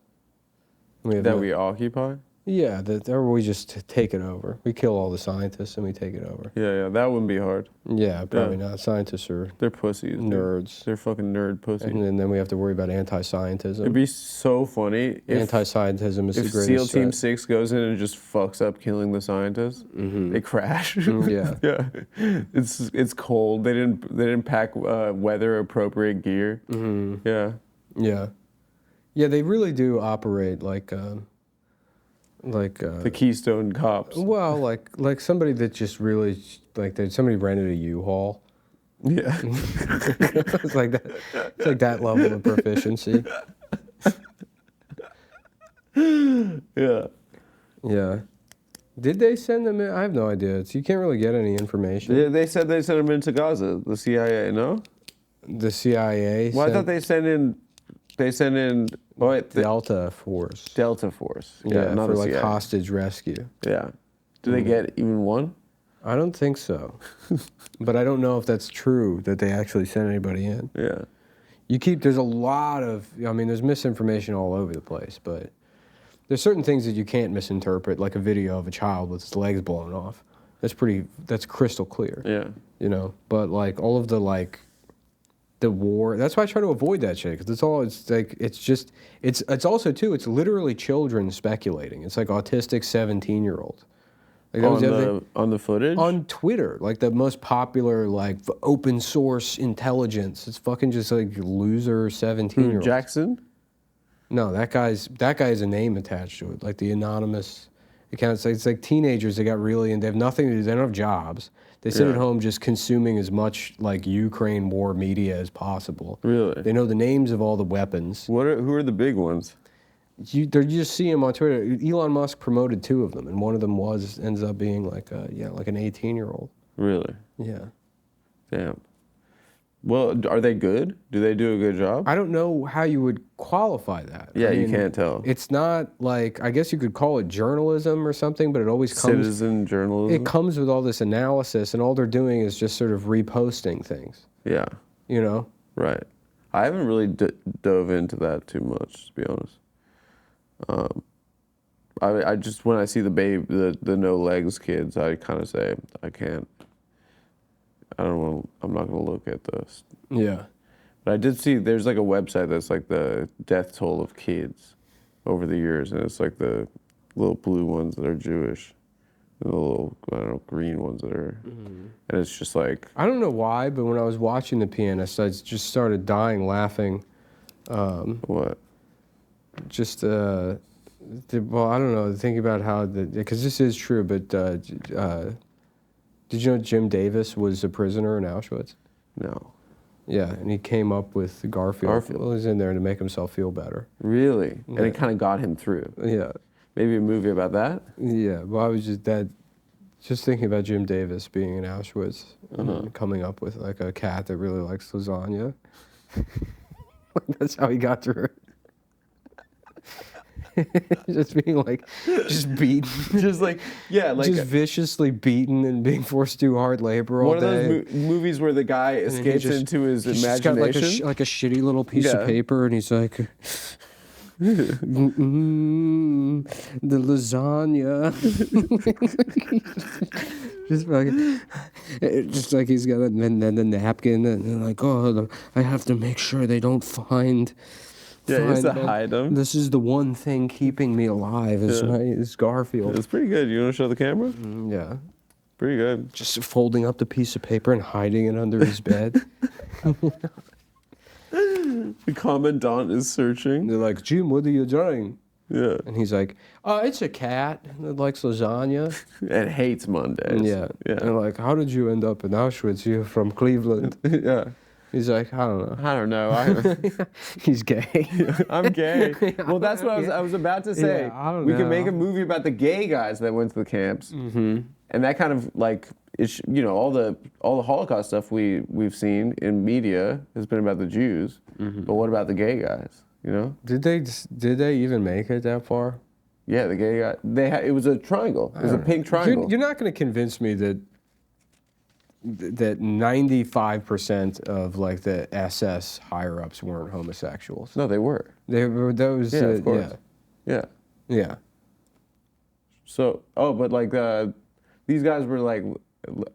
We occupy? Yeah, or we just take it over. We kill all the scientists and we take it over. Yeah, that wouldn't be hard. Yeah, probably not. Scientists are They're pussies. nerds. They're fucking nerd pussies. And then we have to worry about anti-scientism. It'd be so funny if Anti-scientism is the SEAL greatest Team threat. 6 goes in and just fucks up killing the scientists. They crash. Yeah. Yeah. It's cold. They didn't pack weather appropriate gear. Yeah. Yeah. Yeah, they really do operate like The Keystone Cops. well, like somebody that just really somebody rented a U-Haul. Yeah. It's like that. It's like that level of proficiency. Yeah. Yeah. Did they send them in? I have no idea. You can't really get any information. Yeah, they said they sent them into Gaza, the CIA, no? The CIA. Well, I thought they sent in. Oh, wait, the Delta Force. Delta Force. Yeah, not for the like CIA. hostage rescue. Yeah. Do they get even one? I don't think so. But I don't know if that's true that they actually sent anybody in. Yeah. There's a lot of, there's misinformation all over the place, but there's certain things that you can't misinterpret, like a video of a child with his legs blown off. That's crystal clear. Yeah. But like all of the war, that's why I try to avoid that shit, because it's also too, it's literally children speculating. It's like autistic 17-year-olds. Like On the footage? on Twitter, like the most popular open source intelligence. It's fucking just like loser 17-year-olds. Jackson? No, that guy has a name attached to it, like the anonymous accounts. It's like teenagers that got really, and they have nothing to do. They don't have jobs. They sit at home just consuming as much like Ukraine war media as possible. Really? They know the names of all the weapons. Who are the big ones? You just see them on Twitter. Elon Musk promoted 2 of them, and one of them ends up being like an 18-year-old. Really? Yeah. Damn. Well, are they good? Do they do a good job? I don't know how you would qualify that. Yeah, I you mean, can't tell. It's not like, I guess you could call it journalism or something, but it always comes. Citizen journalism? It comes with all this analysis, and all they're doing is just sort of reposting things. Yeah. You know? Right. I haven't really dove into that too much, to be honest. I just, when I see the no legs kids, I kind of say, I can't. I don't want. I'm not going to look at this. Yeah. But I did see there's like a website that's like the death toll of kids over the years, and it's like the little blue ones that are Jewish, and the little green ones that are, and it's just like. I don't know why, but when I was watching The Pianist, I just started dying laughing. What? Just well, I don't know. Thinking about how because this is true, but did you know Jim Davis was a prisoner in Auschwitz? No. Yeah, and he came up with Garfield. Garfield. Well, he was in there to make himself feel better. Really? And it kind of got him through. Yeah. Maybe a movie about that? Yeah, well, I was just thinking about Jim Davis being in Auschwitz and coming up with like a cat that really likes lasagna. That's how he got through it. Just being like, just beaten. Just like, yeah, like. Just viciously beaten and being forced to do hard labor all one day. of those movies where the guy escapes into his He's imagination. just got like a shitty little piece of paper, and he's like, the lasagna. just like he's got then the napkin, and like, oh, I have to make sure they don't find. Yeah, he has to hide them. This is the one thing keeping me alive. Is Garfield. It's pretty good. You want to show the camera? Yeah. Pretty good. Just folding up the piece of paper and hiding it under his bed. The commandant is searching. They're like, Jim, what are you drawing? Yeah. And he's like, it's a cat that likes lasagna. And hates Mondays. Yeah. And they're like, how did you end up in Auschwitz? You're from Cleveland. Yeah. He's like, I don't know. He's gay. I'm gay. Well, that's what I was about to say. Yeah, I don't we know. can make a movie about the gay guys that went to the camps. Mm-hmm. And that kind of like, all the Holocaust stuff we've seen in media has been about the Jews. Mm-hmm. But what about the gay guys? You know? Did they even make it that far? Yeah, the gay guy. It was a triangle. It was a pink triangle. You're not going to convince me that 95% of like the SS higher ups weren't homosexuals. No, they were. They were those. Yeah, of course. Yeah. Yeah. So, but like these guys were like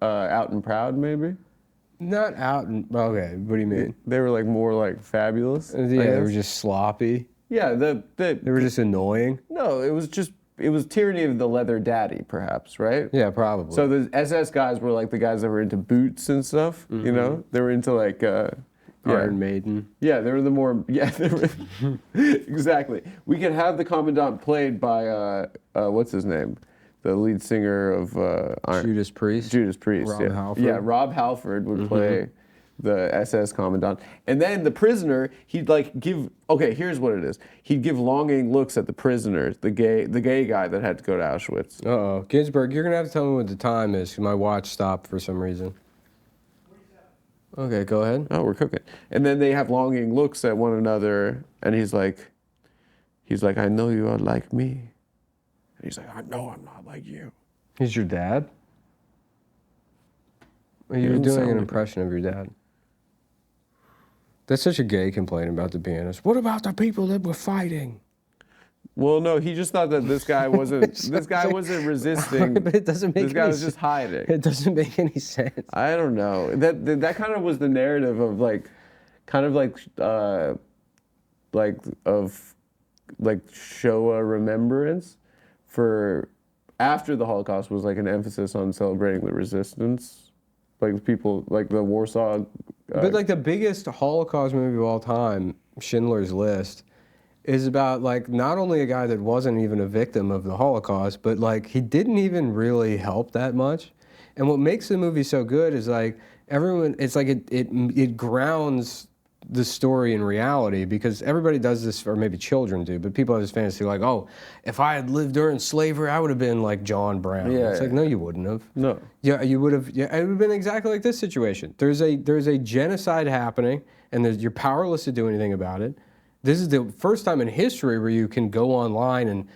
out and proud, maybe. Not out and okay. What do you mean? They were like more like fabulous. Yeah, they were just sloppy. Yeah, they were just annoying. No, it was tyranny of the leather daddy, perhaps, right? Yeah, probably. So the SS guys were like the guys that were into boots and stuff. Mm-hmm. You know, they were into like Iron Maiden. Yeah, they were the more they were exactly. We could have the commandant played by what's his name, the lead singer of Judas Priest. Judas Priest. Rob yeah. Halford. Yeah, Rob Halford would play the SS commandant, and then the prisoner, he'd like give. Okay, here's what it is. He'd give longing looks at the prisoner, the gay guy that had to go to Auschwitz. Uh-oh, Ginsburg, you're gonna have to tell me what the time is, 'cause my watch stopped for some reason. Okay, go ahead. Oh, we're cooking. And then they have longing looks at one another, and he's like, I know you are like me. And he's like, I know I'm not like you. He's your dad? You're doing an impression of your dad. That's such a gay complaint about the pianist. What about the people that were fighting? Well, no, he just thought that this guy wasn't resisting. But it doesn't make this guy was just hiding. It doesn't make any sense. I don't know. That kind of was the narrative of Shoah remembrance for after the Holocaust was like an emphasis on celebrating the resistance. Like people, like the Warsaw. But like the biggest Holocaust movie of all time, Schindler's List, is about like not only a guy that wasn't even a victim of the Holocaust, but like he didn't even really help that much. And what makes the movie so good is like everyone, it's like it grounds the story in reality, because everybody does this, or maybe children do, but people have this fantasy like, oh, if I had lived during slavery, I would have been like John Brown. Yeah, It's like, no, you wouldn't have. No. Yeah, you would have. Yeah, it would have been exactly like this situation. There's a genocide happening, and you're powerless to do anything about it. This is the first time in history where you can go online and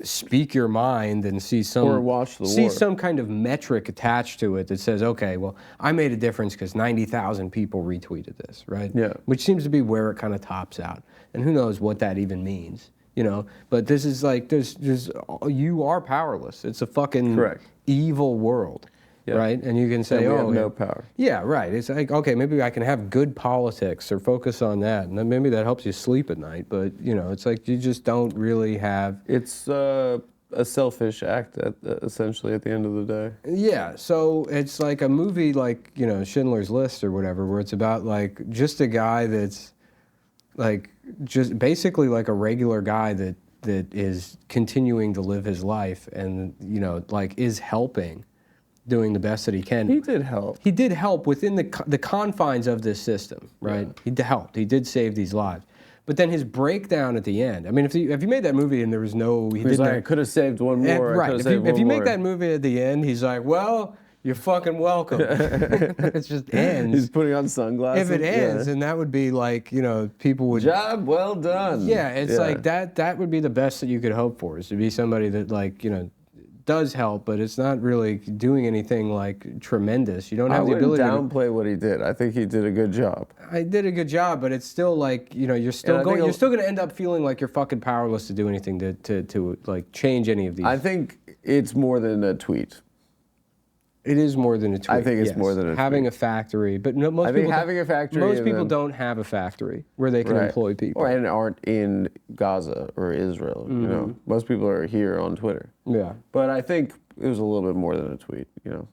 speak your mind and see Or watch the war. some kind of metric attached to it that says, okay, well, I made a difference because 90,000 people retweeted this, right? Yeah. Which seems to be where it kind of tops out, and who knows what that even means, you know? But this is like you are powerless. It's a fucking Correct. evil world. Yeah. Right, and you can say, And we "Oh, have no power." Yeah, right. It's like, okay, maybe I can have good politics or focus on that, and then maybe that helps you sleep at night. But you know, it's like you just don't really have. It's a selfish act, essentially, at the end of the day. Yeah, so it's like a movie like, you know, Schindler's List or whatever, where it's about like just a guy that's like just basically like a regular guy that is continuing to live his life, and you know, like is helping. Doing the best that he can. He did help. He did help within the confines of this system, right? Yeah. He helped. He did save these lives. But then his breakdown at the end. I mean, if you made that movie and there was no, He's like, I could have saved one more. right. If you make that movie at the end, he's like, well, you're fucking welcome. It just ends. He's putting on sunglasses. If it ends, and that would be like, you know, people would. Job well done. Yeah, it's like that would be the best that you could hope for, is to be somebody that, like, you know, does help, but it's not really doing anything like tremendous. You don't have the ability to downplay what he did. I think he did a good job. I did a good job, but it's still like, you know, you're still going to end up feeling like you're fucking powerless to do anything to like change any of these. I think it's more than a tweet. It is more than a tweet. I think it's more than a having tweet. a factory, but no, most I think people having a factory. Most people don't have a factory where they can employ people, and aren't in Gaza or Israel. You know, most people are here on Twitter. Yeah, but I think it was a little bit more than a tweet. You know,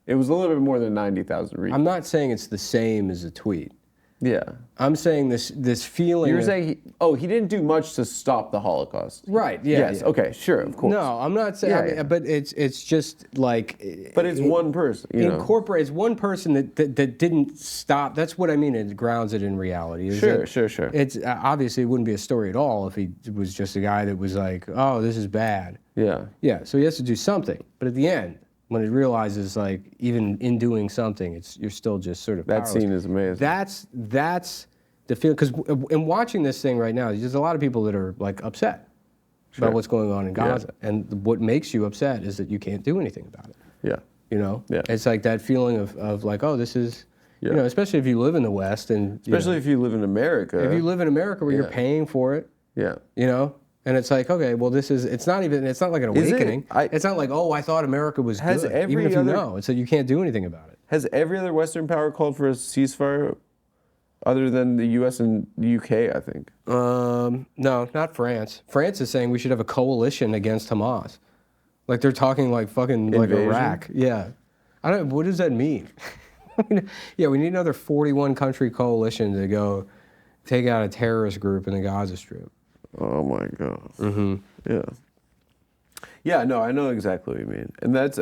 it was a little bit more than 90,000 retweets. I'm not saying it's the same as a tweet. Yeah. I'm saying this feeling. You were saying he didn't do much to stop the Holocaust. Right. Yeah. Yes. Yeah. Okay. Sure. Of course. No, I'm not saying. Yeah. But it's just like. But it's one person. Incorporates one person that didn't stop. That's what I mean. It grounds it in reality. Sure. It's obviously it wouldn't be a story at all if he was just a guy that was like, oh, this is bad. Yeah. Yeah. So he has to do something. But at the end, when it realizes, like, even in doing something, you're still just sort of powerless. That scene is amazing. That's the feeling, because in watching this thing right now, there's a lot of people that are like upset about what's going on in Gaza, and what makes you upset is that you can't do anything about it. Yeah. You know, yeah. It's like that feeling of like, oh, this is, you know, especially if you live in the West, and especially if you live in America. If you live in America where you're paying for it, you know. And it's like, okay, well, it's not like an awakening. It's not like, oh, I thought America was good. Even if you know, it's that you can't do anything about it. Has every other Western power called for a ceasefire other than the U.S. and the UK, I think? No, not France. France is saying we should have a coalition against Hamas. Like, they're talking like fucking like Iraq. Yeah. What does that mean? Yeah, we need another 41-country coalition to go take out a terrorist group in the Gaza Strip. Oh my God. Mm-hmm. Yeah. Yeah, no, I know exactly what you mean. And that's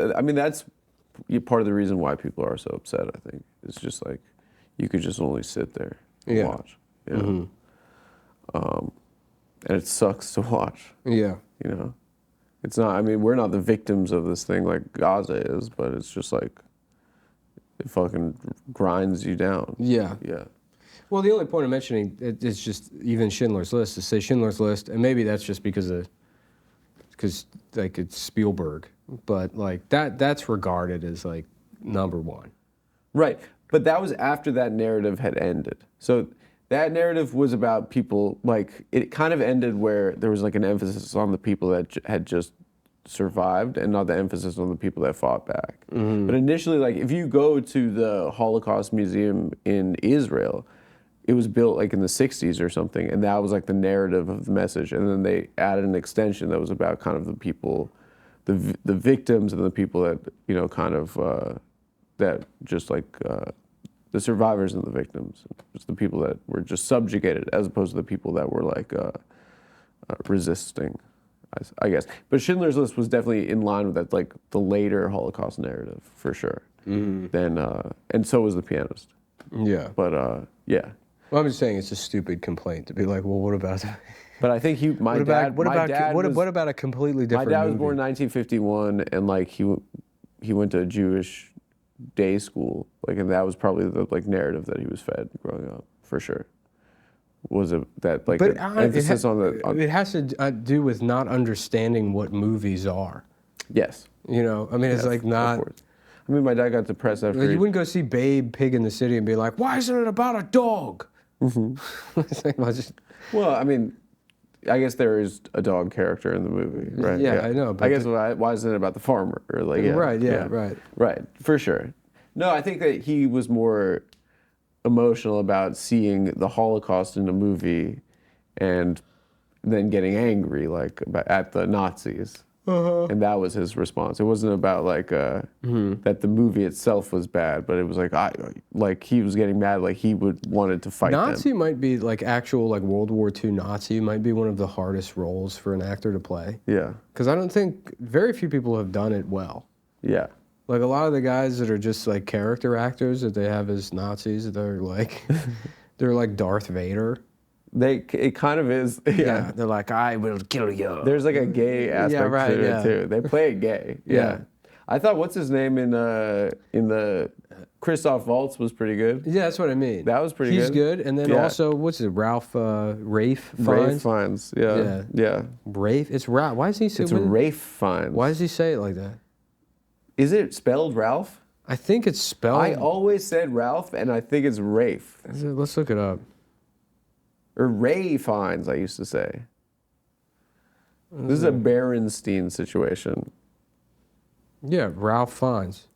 part of the reason why people are so upset, I think. It's just like, you could just only sit there and watch. You know? Mm-hmm. And it sucks to watch. Yeah. You know? It's not, we're not the victims of this thing like Gaza is, but it's just like, it fucking grinds you down. Yeah. Yeah. Well, the only point of mentioning it is just even Schindler's List, to say Schindler's List, and maybe that's just because like it's Spielberg, but like that's regarded as like number one. Right, but that was after that narrative had ended. So that narrative was about people, like, it kind of ended where there was like an emphasis on the people that had just survived and not the emphasis on the people that fought back. Mm-hmm. But initially, like, if you go to the Holocaust Museum in Israel, it was built like in the 60s or something, and that was like the narrative of the message. And then they added an extension that was about kind of the people, the victims and the people that, you know, kind of, that just like the survivors and the victims. It's the people that were just subjugated, as opposed to the people that were like resisting, I guess. But Schindler's List was definitely in line with that, like the later Holocaust narrative, for sure. Then, and so was The Pianist. Yeah. But yeah. Well, I'm just saying it's a stupid complaint to be like, well, what about? But I think my dad What about a completely different? My dad was movie? born in 1951, and like he went to a Jewish day school, like, and that was probably the like narrative that he was fed growing up, for sure. Was it that like But emphasis on the? It has to do with not understanding what movies are. Yes. You know, I mean, it's like not. Of course. I mean, my dad got depressed after. Like, you wouldn't go see Babe Pig in the City and be like, why isn't it about a dog? It's like, well, I mean, I guess there is a dog character in the movie, right? Yeah, I know. But I guess why isn't it about the farmer or like? Yeah, right. Yeah. Right. Right. For sure. No, I think that he was more emotional about seeing the Holocaust in a movie, and then getting angry at the Nazis. And that was his response. It wasn't about like that the movie itself was bad, but it was like he was getting mad, like he wanted to fight Nazi them. might be like actual like World War II Nazi might be one of the hardest roles for an actor to play. Yeah. Because I don't think very few people have done it well. Yeah. Like a lot of the guys that are just like character actors that they have as Nazis, they're like they're like Darth Vader. It kind of is. Yeah. They're like, I will kill you. There's like a gay aspect to it too. They play it gay. Yeah. I thought what's his name in the Christoph Waltz was pretty good. Yeah, that's what I mean. That was pretty good. He's good. And then also, what's it, Rafe Fiennes? Fiennes. Yeah. Yeah. Rafe? It's Ralph. Why does he say It's Rafe Fiennes. Why does he say it like that? Is it spelled Ralph? I think it's spelled. I always said Ralph, and I think it's Rafe. Let's look it up. Or Ray Fiennes, I used to say. This is a Berenstein situation. Yeah, Ralph Fiennes.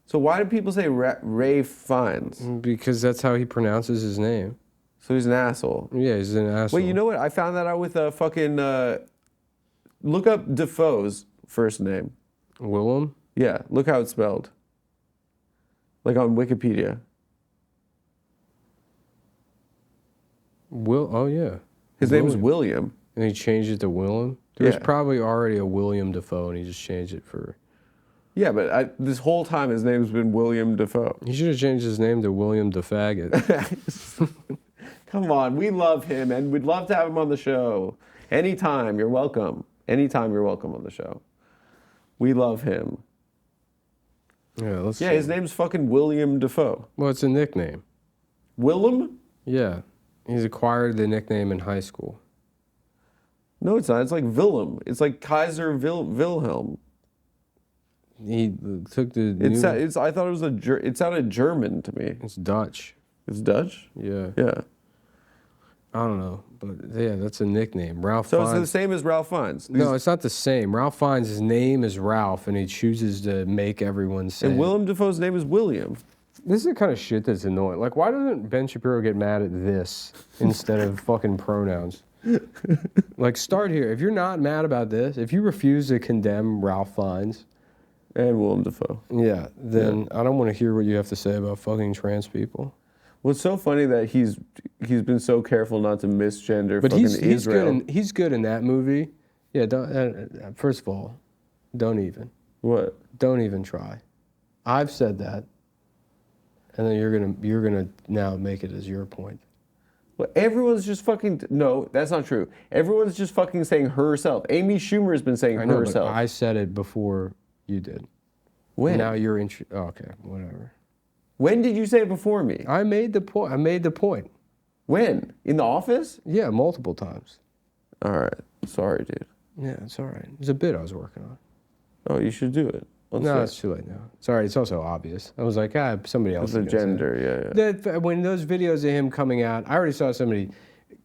So why do people say Ray Fiennes? Because that's how he pronounces his name. So he's an asshole. Yeah, he's an asshole. Wait, you know what? I found that out with a fucking... look up Defoe's first name. Willem? Yeah, look how it's spelled. Like on Wikipedia. Oh, yeah. His name is William. And he changed it to Willem? There was Yeah. probably already a William Defoe, and he just changed it for... Yeah, but this whole time his name's been William Defoe. He should have changed his name to William DeFaggot. Come on, we love him, and we'd love to have him on the show. Anytime, you're welcome. Anytime, you're welcome on the show. We love him. Yeah, let's Yeah, see. his name's fucking William Defoe. Well, it's a nickname. Willem? Yeah. He's acquired the nickname in high school. No, it's not. It's like Willem. It's like Kaiser Wilhelm. He took the I thought it was it sounded German to me. It's Dutch. It's Dutch? Yeah. Yeah. I don't know, but yeah, that's a nickname. Ralph So Fiennes. it's the same as Ralph Fiennes. No, it's not the same. Ralph Fiennes, his name is Ralph, and he chooses to make everyone say. And Willem Dafoe's name is William. This is the kind of shit that's annoying. Like, why doesn't Ben Shapiro get mad at this instead of fucking pronouns? Like, start here. If you're not mad about this, if you refuse to condemn Ralph Fiennes, And Willem Dafoe. yeah, then I don't want to hear what you have to say about fucking trans people. Well, it's so funny that he's been so careful not to misgender But fucking he's Israel. he's good in that movie. Yeah, don't, first of all, don't even try. I've said that, and then you're gonna now make it as your point. Well, everyone's just fucking... No, that's not true. Everyone's just fucking saying herself. Amy Schumer has been saying I know, herself. but I said it before you did. When? Now you're okay, whatever. When did you say it before me? I made the point. When? In the office? Yeah, multiple times. All right. Sorry, dude. Yeah, it's all right. It's a bit I was working on. Oh, you should do it. No, it's too late now. Sorry, it's also obvious. I was like, somebody else. It's a gender, yeah. When those videos of him coming out, I already saw somebody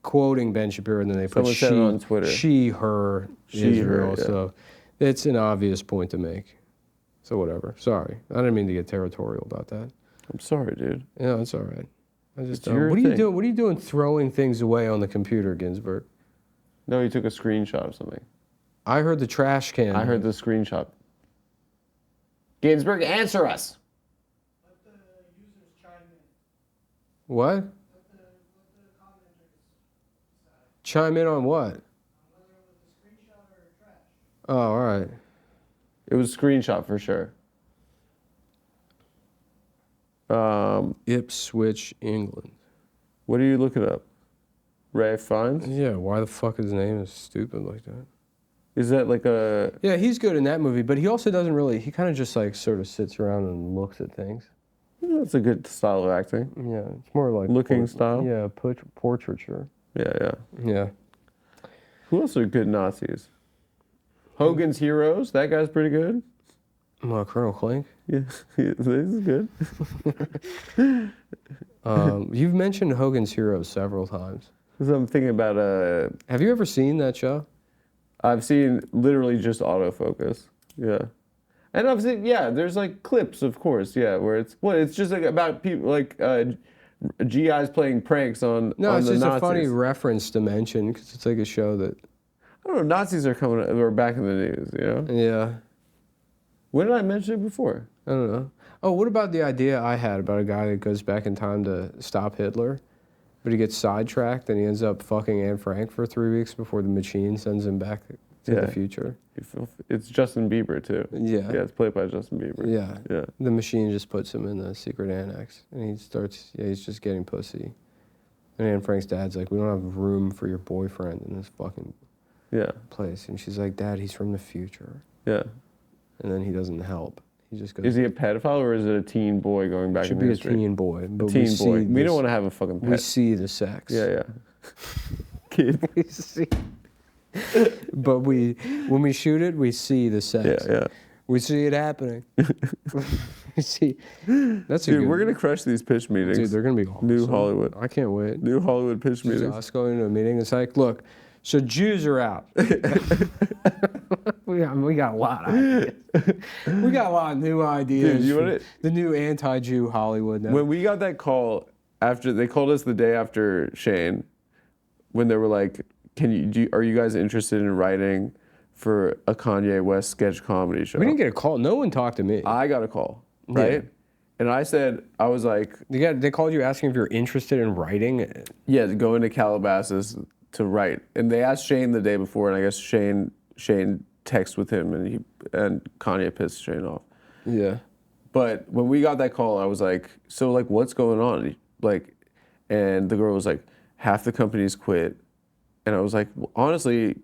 quoting Ben Shapiro, and then they put Someone said it on Twitter. she, her, She, Israel. her, yeah. So it's an obvious point to make. So whatever. Sorry, I didn't mean to get territorial about that. I'm sorry, dude. Yeah, it's all right. I just It's your what are you thing. doing? What are you doing throwing things away on the computer, Ginsburg? No, he took a screenshot of something. I heard the trash can. I heard the screenshot. Ginsburg, answer us. Let the users chime in. What? Chime in on what? Oh, all right. It was screenshot for sure. Ipswich, England. What are you looking up? Ray Fiennes? Yeah, why the fuck his name is stupid like that? Is that like a... Yeah, he's good in that movie, but he also doesn't really, he kind of just like sort of sits around and looks at things. That's a good style of acting. Yeah, it's more like... Looking style? Yeah, portraiture. Yeah. Yeah. Who else are good Nazis? Hogan's Heroes. That guy's pretty good. Well, Colonel Clink. Yeah, this is good. You've mentioned Hogan's Heroes several times. So I'm thinking about Have you ever seen that show? I've seen literally just autofocus. Yeah. And I've seen, there's like clips, of course, where it's just like about people, like GIs playing pranks on No, on it's the just Nazis. a funny reference to mention because it's like a show that... I don't know, Nazis are back in the news, you know? Yeah, When did I mention it before? I don't know. Oh, what about the idea I had about a guy that goes back in time to stop Hitler, but he gets sidetracked and he ends up fucking Anne Frank for 3 weeks before the machine sends him back to the future? It's Justin Bieber, too. Yeah. Yeah, it's played by Justin Bieber. Yeah. Yeah. The machine just puts him in the secret annex, and he starts, he's just getting pussy. And Anne Frank's dad's like, we don't have room for your boyfriend in this fucking place. And she's like, Dad, he's from the future. Yeah. And then he doesn't help. He just goes... Is he a pedophile or is it a teen boy going back in history? Should be a teen boy. But Teen boy. We don't want to have a fucking pet. We see the sex. Yeah. Kid. We see... But when we shoot it, we see the sex. Yeah. We see it happening. We see... That's a Dude, good... we're going to crush these pitch meetings. Dude, they're going to be awesome. New Hollywood. I can't wait. New Hollywood pitch meetings. Us going to a meeting, it's like, look, so Jews are out. we got a lot of ideas. We got a lot of new ideas. Dude, you want it? The new anti-Jew Hollywood now. When we got that call after, they called us the day after Shane, when they were like, are you guys interested in writing for a Kanye West sketch comedy show? We didn't get a call. No one talked to me. I got a call, right? Yeah. And I said, I was like... They called you asking if you're interested in writing? Yeah, to go into Calabasas to write. And they asked Shane the day before, and I guess Shane texted with him, and Kanye pissed Shane off. Yeah. But when we got that call, I was like, so like, what's going on? Like, and the girl was like, half the companies quit. And I was like, well, honestly,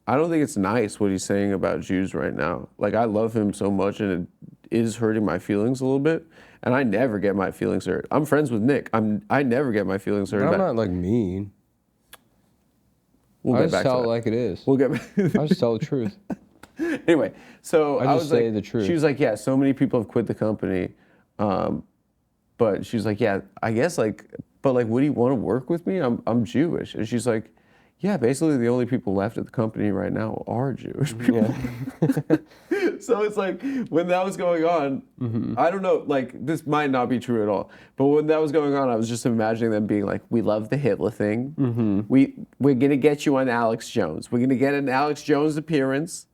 I don't think it's nice what he's saying about Jews right now. Like, I love him so much, and it is hurting my feelings a little bit. And I never get my feelings hurt. I'm friends with Nick. I never get my feelings hurt. I'm not like mean. We'll I get just back tell to it that. like it is. We'll get back. I just tell the truth. Anyway, so I just was say like, the truth. She was like, yeah, so many people have quit the company. But she's like, yeah, I guess like, but like, would you want to work with me? I'm Jewish. And she's like, yeah, basically the only people left at the company right now are Jewish people. Yeah. So it's like, when that was going on, I don't know, like, this might not be true at all, but when that was going on, I was just imagining them being like, we love the Hitler thing. We're going to get you on Alex Jones. We're going to get an Alex Jones appearance.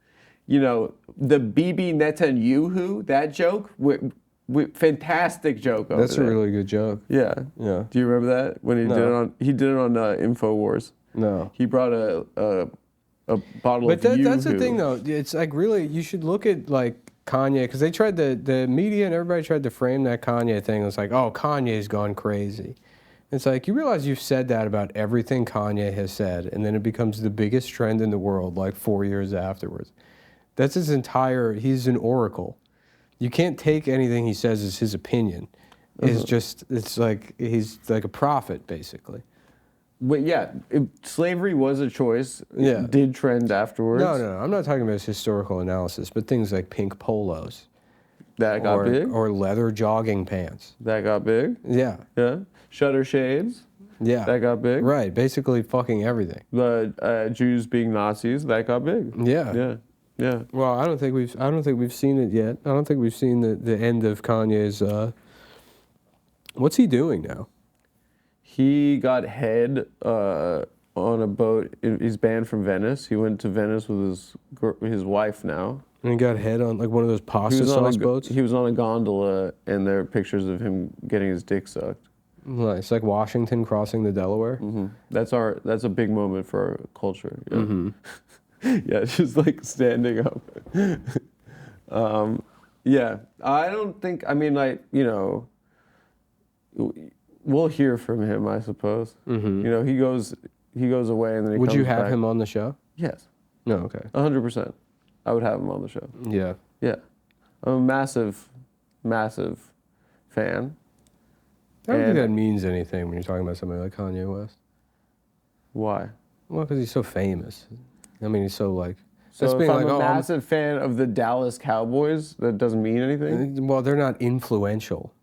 You know, the Bibi Netanyahu, that joke, fantastic joke over That's there. a really good joke. Yeah. Yeah. Do you remember that? When he did it on InfoWars. No. He brought a bottle of But that's the Yoo-hoo. thing, though. It's like really, you should look at like Kanye, because they tried the media and everybody tried to frame that Kanye thing. It's like, oh, Kanye's gone crazy. It's like, you realize you've said that about everything Kanye has said, and then it becomes the biggest trend in the world like 4 years afterwards. That's he's an oracle. You can't take anything he says as his opinion. It's like, he's like a prophet, basically. But yeah, slavery was a choice. Yeah. It did trend afterwards. No, I'm not talking about his historical analysis, but things like pink polos. That got big. Or leather jogging pants. That got big. Yeah. Yeah. Shutter shades. Yeah. That got big. Right, basically fucking everything. The Jews being Nazis. That got big. Yeah. Yeah. Yeah. Well, I don't think we've seen it yet. I don't think we've seen the end of Kanye's. What's he doing now? He got head on a boat. He's banned from Venice. He went to Venice with his wife now. And he got head on like one of those pasta sauce boats. He was on a gondola, and there are pictures of him getting his dick sucked. It's like Washington crossing the Delaware. That's a big moment for our culture. Yeah. Yeah, just like standing up. Yeah, I don't think. I mean, like, you know, we'll hear from him, I suppose. You know, he goes away and then he Would comes you have back. him on the show? Yes, No, okay. 100%. I would have him on the show. Yeah. Yeah, I'm a massive, massive fan. I don't think And- that means anything when you're talking about somebody like Kanye West. Why? Well, because he's so famous. I mean, he's so like. So that's if being I'm like, a oh, massive fan of the Dallas Cowboys, that doesn't mean anything? well, they're not influential.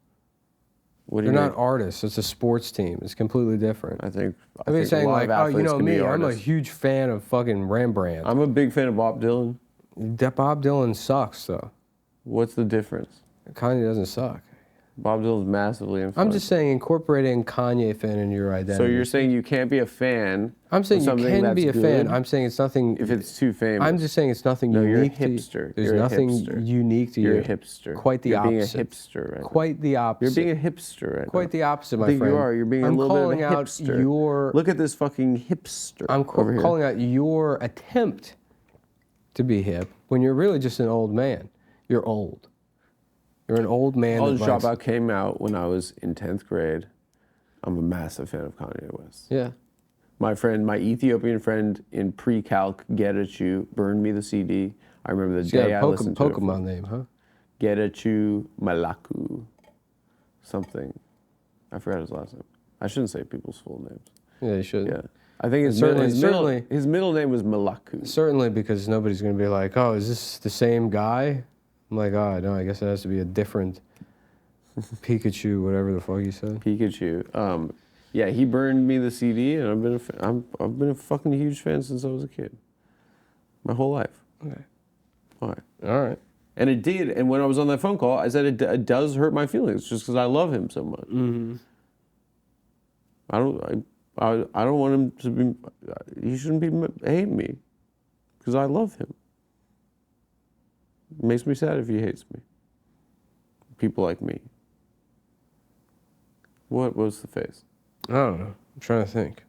What do you They're mean? not artists. It's a sports team. It's completely different. I think I mean, a saying lot like, of oh, you athletes know can be me, I'm a artists. huge fan of fucking Rembrandt. I'm a big fan of Bob Dylan. That Bob Dylan sucks, though. What's the difference? Kanye doesn't suck. Bob Dylan's massively influential. I'm just saying incorporating Kanye fan in your identity. So you're saying you can't be a fan I'm saying of you something can that's be a good fan. I'm saying it's nothing. if it's too famous? I'm just saying it's nothing No, you're a unique to hipster. you. There's You're a nothing hipster. unique to You're you. a hipster. Quite the you're opposite. being a hipster right Quite the now. opposite. You're being a hipster right now. Quite the opposite, my I think friend. you are. You're being I'm a little calling bit of a out hipster. your. Look at this fucking hipster I'm over here. calling out your attempt to be hip when you're really just an old man. You're old. You're an old man. College that likes- Dropout came out when I was in 10th grade. I'm a massive fan of Kanye West. Yeah. My Ethiopian friend in pre-calc, Getachew, burned me the CD. I remember the He's got day a I listened to it. Pokemon name, huh? Getachew Malaku. Something. I forgot his last name. I shouldn't say people's full names. Yeah, you should. Yeah. I think Certainly- his middle name was Malaku. Certainly, because nobody's going to be like, oh, is this the same guy? I'm like, oh, no, I guess it has to be a different Pikachu, whatever the fuck you said. Pikachu. Yeah, he burned me the CD, and I've been a fucking huge fan since I was a kid. My whole life. Okay. All right. All right. And it did. And when I was on that phone call, I said it does hurt my feelings just because I love him so much. Mm-hmm. I don't want him to be. He shouldn't be hate me because I love him. It makes me sad if he hates me. People like me. What was the face? I don't know. I'm trying to think.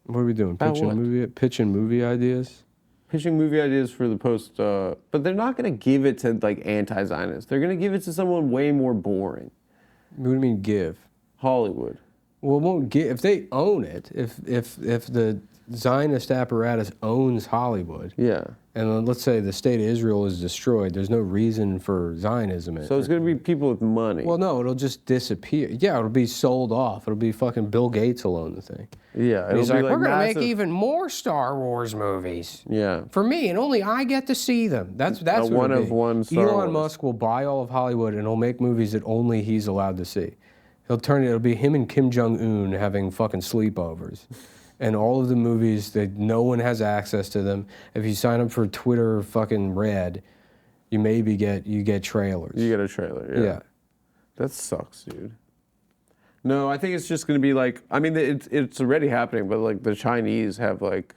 What are we doing? About what? Pitching movie ideas? Pitching movie ideas for the post, but they're not going to give it to like anti-Zionists. They're going to give it to someone way more boring. What do you mean give? Hollywood. Well, it won't give if they own it. If the Zionist apparatus owns Hollywood, Yeah. and then let's say the state of Israel is destroyed, there's no reason for Zionism. So it's going to be people with money. Well, no, it'll just disappear. Yeah, it'll be sold off. It'll be fucking Bill Gates will own the thing. Yeah. And he's it'll like, be we're gonna make massive- even more Star Wars movies Yeah. for me, and only I get to see them. That's what one it'll of be. one Star Elon Wars. Musk will buy all of Hollywood, and he'll make movies that only he's allowed to see. It'll be him and Kim Jong-un having fucking sleepovers. And all of the movies that no one has access to them. If you sign up for Twitter fucking Red, you get trailers. You get a trailer. Yeah. Yeah. That sucks, dude. No, I think it's just going to be like, I mean, it's already happening, but like the Chinese have like,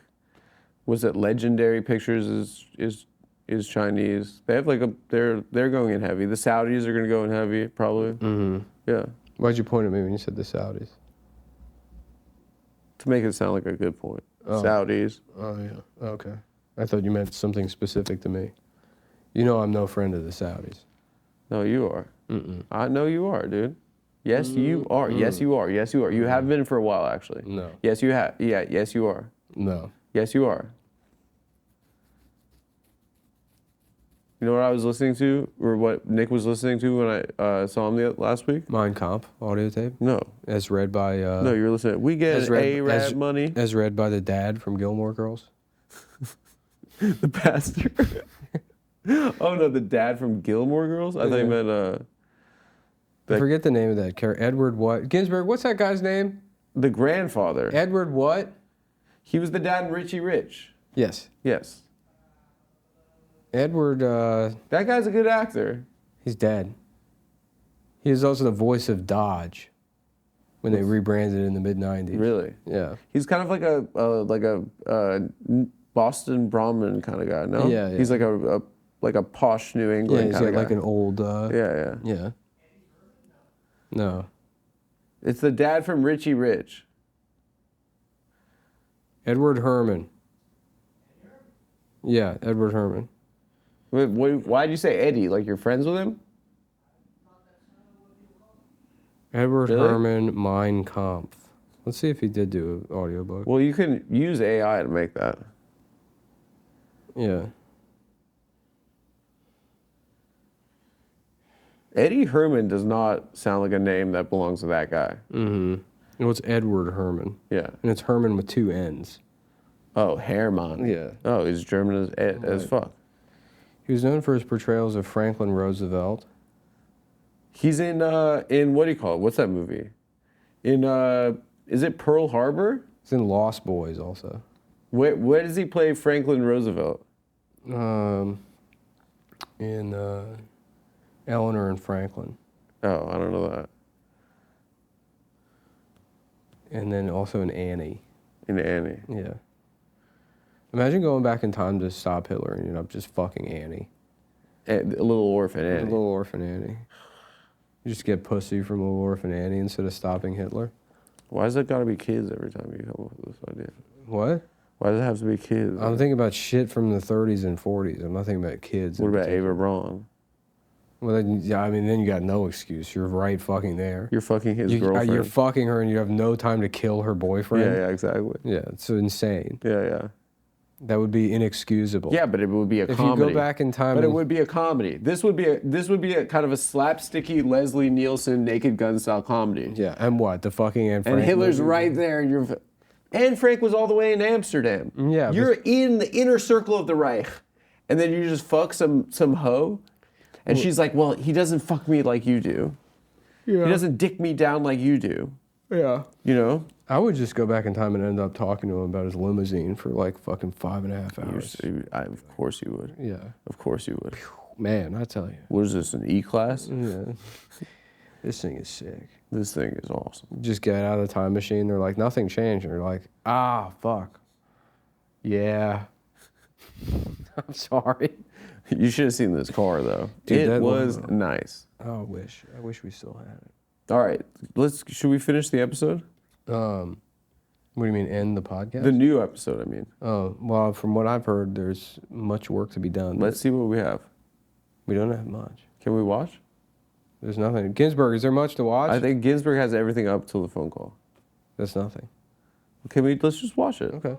was it Legendary Pictures is Chinese? They have like they're going in heavy. The Saudis are going to go in heavy, probably. Mm-hmm. Yeah. Why'd you point at me when you said the Saudis? To make it sound like a good point. Oh. Saudis. Oh, yeah. Okay. I thought you meant something specific to me. You know I'm no friend of the Saudis. No, you are. Mm-mm. I know you are, dude. Yes, you are. Yes, you are. Yes, you are. You have been for a while, actually. No. Yes, you have. Yeah, yes, you are. No. Yes, you are. You know what I was listening to, or what Nick was listening to when I saw him last week? Mein Kampf audio tape, No. as read by No, you were listening. We get A-Rab money. as read by the dad from Gilmore Girls. The pastor. Oh, no, the dad from Gilmore Girls? I thought you meant I forget the name of that character. Edward what? Ginsburg. What's that guy's name? the grandfather. Edward what? He was the dad in Richie Rich. Yes. Yes. Edward. That guy's a good actor. He's dead. He was also the voice of Dodge when they rebranded in the mid-90s. Really? Yeah. He's kind of like a Boston Brahmin kind of guy, no? Yeah, yeah. He's like a posh New Yeah, England he's kind of got guy. like an old. Yeah. Yeah. No. It's the dad from Richie Rich. Edward Herman. Yeah, Edward Herman. Why'd you say Eddie? Like you're friends with him? Edward Really? Herman, Mein Kampf. Let's see if he did do an audiobook. Well, you can use AI to make that. Yeah. Eddie Herman does not sound like a name that belongs to that guy. Mm-hmm. No, it's Edward Herman. Yeah. And it's Herman with 2 N's. Oh, Hermann. Yeah. Oh, he's German as fuck. He was known for his portrayals of Franklin Roosevelt. He's in what do you call it? What's that movie? In is it Pearl Harbor? He's in Lost Boys also. Where does he play Franklin Roosevelt? In Eleanor and Franklin. Oh, I don't know that. And then also in Annie. In Annie. Yeah. Imagine going back in time to stop Hitler and you end up just fucking Annie. A Little Orphan Annie. Little Orphan Annie. You just get pussy from Little Orphan Annie instead of stopping Hitler. Why does it gotta be kids every time you come up with this idea? What? Why does it have to be kids? I'm thinking about shit from the 30s and 40s. I'm not thinking about kids. What about Ava Braun? Well, then, yeah, I mean, then you got no excuse. You're right fucking there. You're fucking his girlfriend. You're fucking her and you have no time to kill her boyfriend. Yeah, exactly. Yeah, it's insane. Yeah. That would be inexcusable. Yeah, but it would be a comedy. If you go back in time, but it would be a comedy. This would be a kind of a slapsticky Leslie Nielsen Naked Gun style comedy. Yeah, and what the fucking Anne Frank and Hitler's movie? right there, and Anne Frank was all the way in Amsterdam. Yeah, you're in the inner circle of the Reich, and then you just fuck some hoe, and she's like, well, he doesn't fuck me like you do. Yeah. He doesn't dick me down like you do. Yeah. You know. I would just go back in time and end up talking to him about his limousine for like fucking 5.5 hours. Of course you would. Yeah. Of course you would. Man, I tell you. What is this, an E-Class? Yeah. This thing is sick. This thing is awesome. Just get out of the time machine. They're like, nothing changed. And they're like, fuck. Yeah. I'm sorry. You should have seen this car, though. Dude, it was nice. Oh, I wish we still had it. All right. Should we finish the episode? What do you mean, end the podcast? The new episode, I mean. Oh, well, from what I've heard, there's much work to be done. Let's see what we have. We don't have much. Can we watch? There's nothing. Ginsburg, is there much to watch? I think Ginsburg has everything up till the phone call. That's nothing. Let's just watch it. Okay.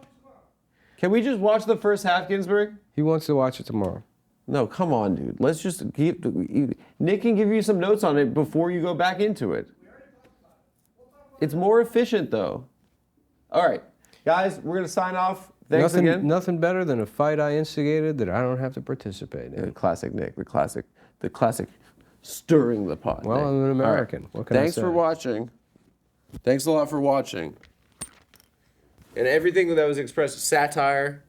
Can we just watch the first half, Ginsburg? He wants to watch it tomorrow. No, come on, dude. Let's just Nick can give you some notes on it before you go back into it. It's more efficient, though. All right. Guys, we're going to sign off. Thanks again. Nothing better than a fight I instigated that I don't have to participate in. The classic Nick, the classic stirring the pot. Well, Nick. I'm an American. Right. What can I Thanks say? for watching. Thanks a lot for watching. And everything that was expressed, satire.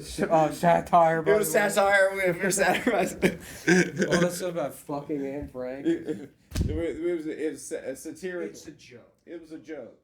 Satire. It was satire. We're satirizing. All that stuff about fucking Anne Frank. It was satirical. It's a joke. It was a joke.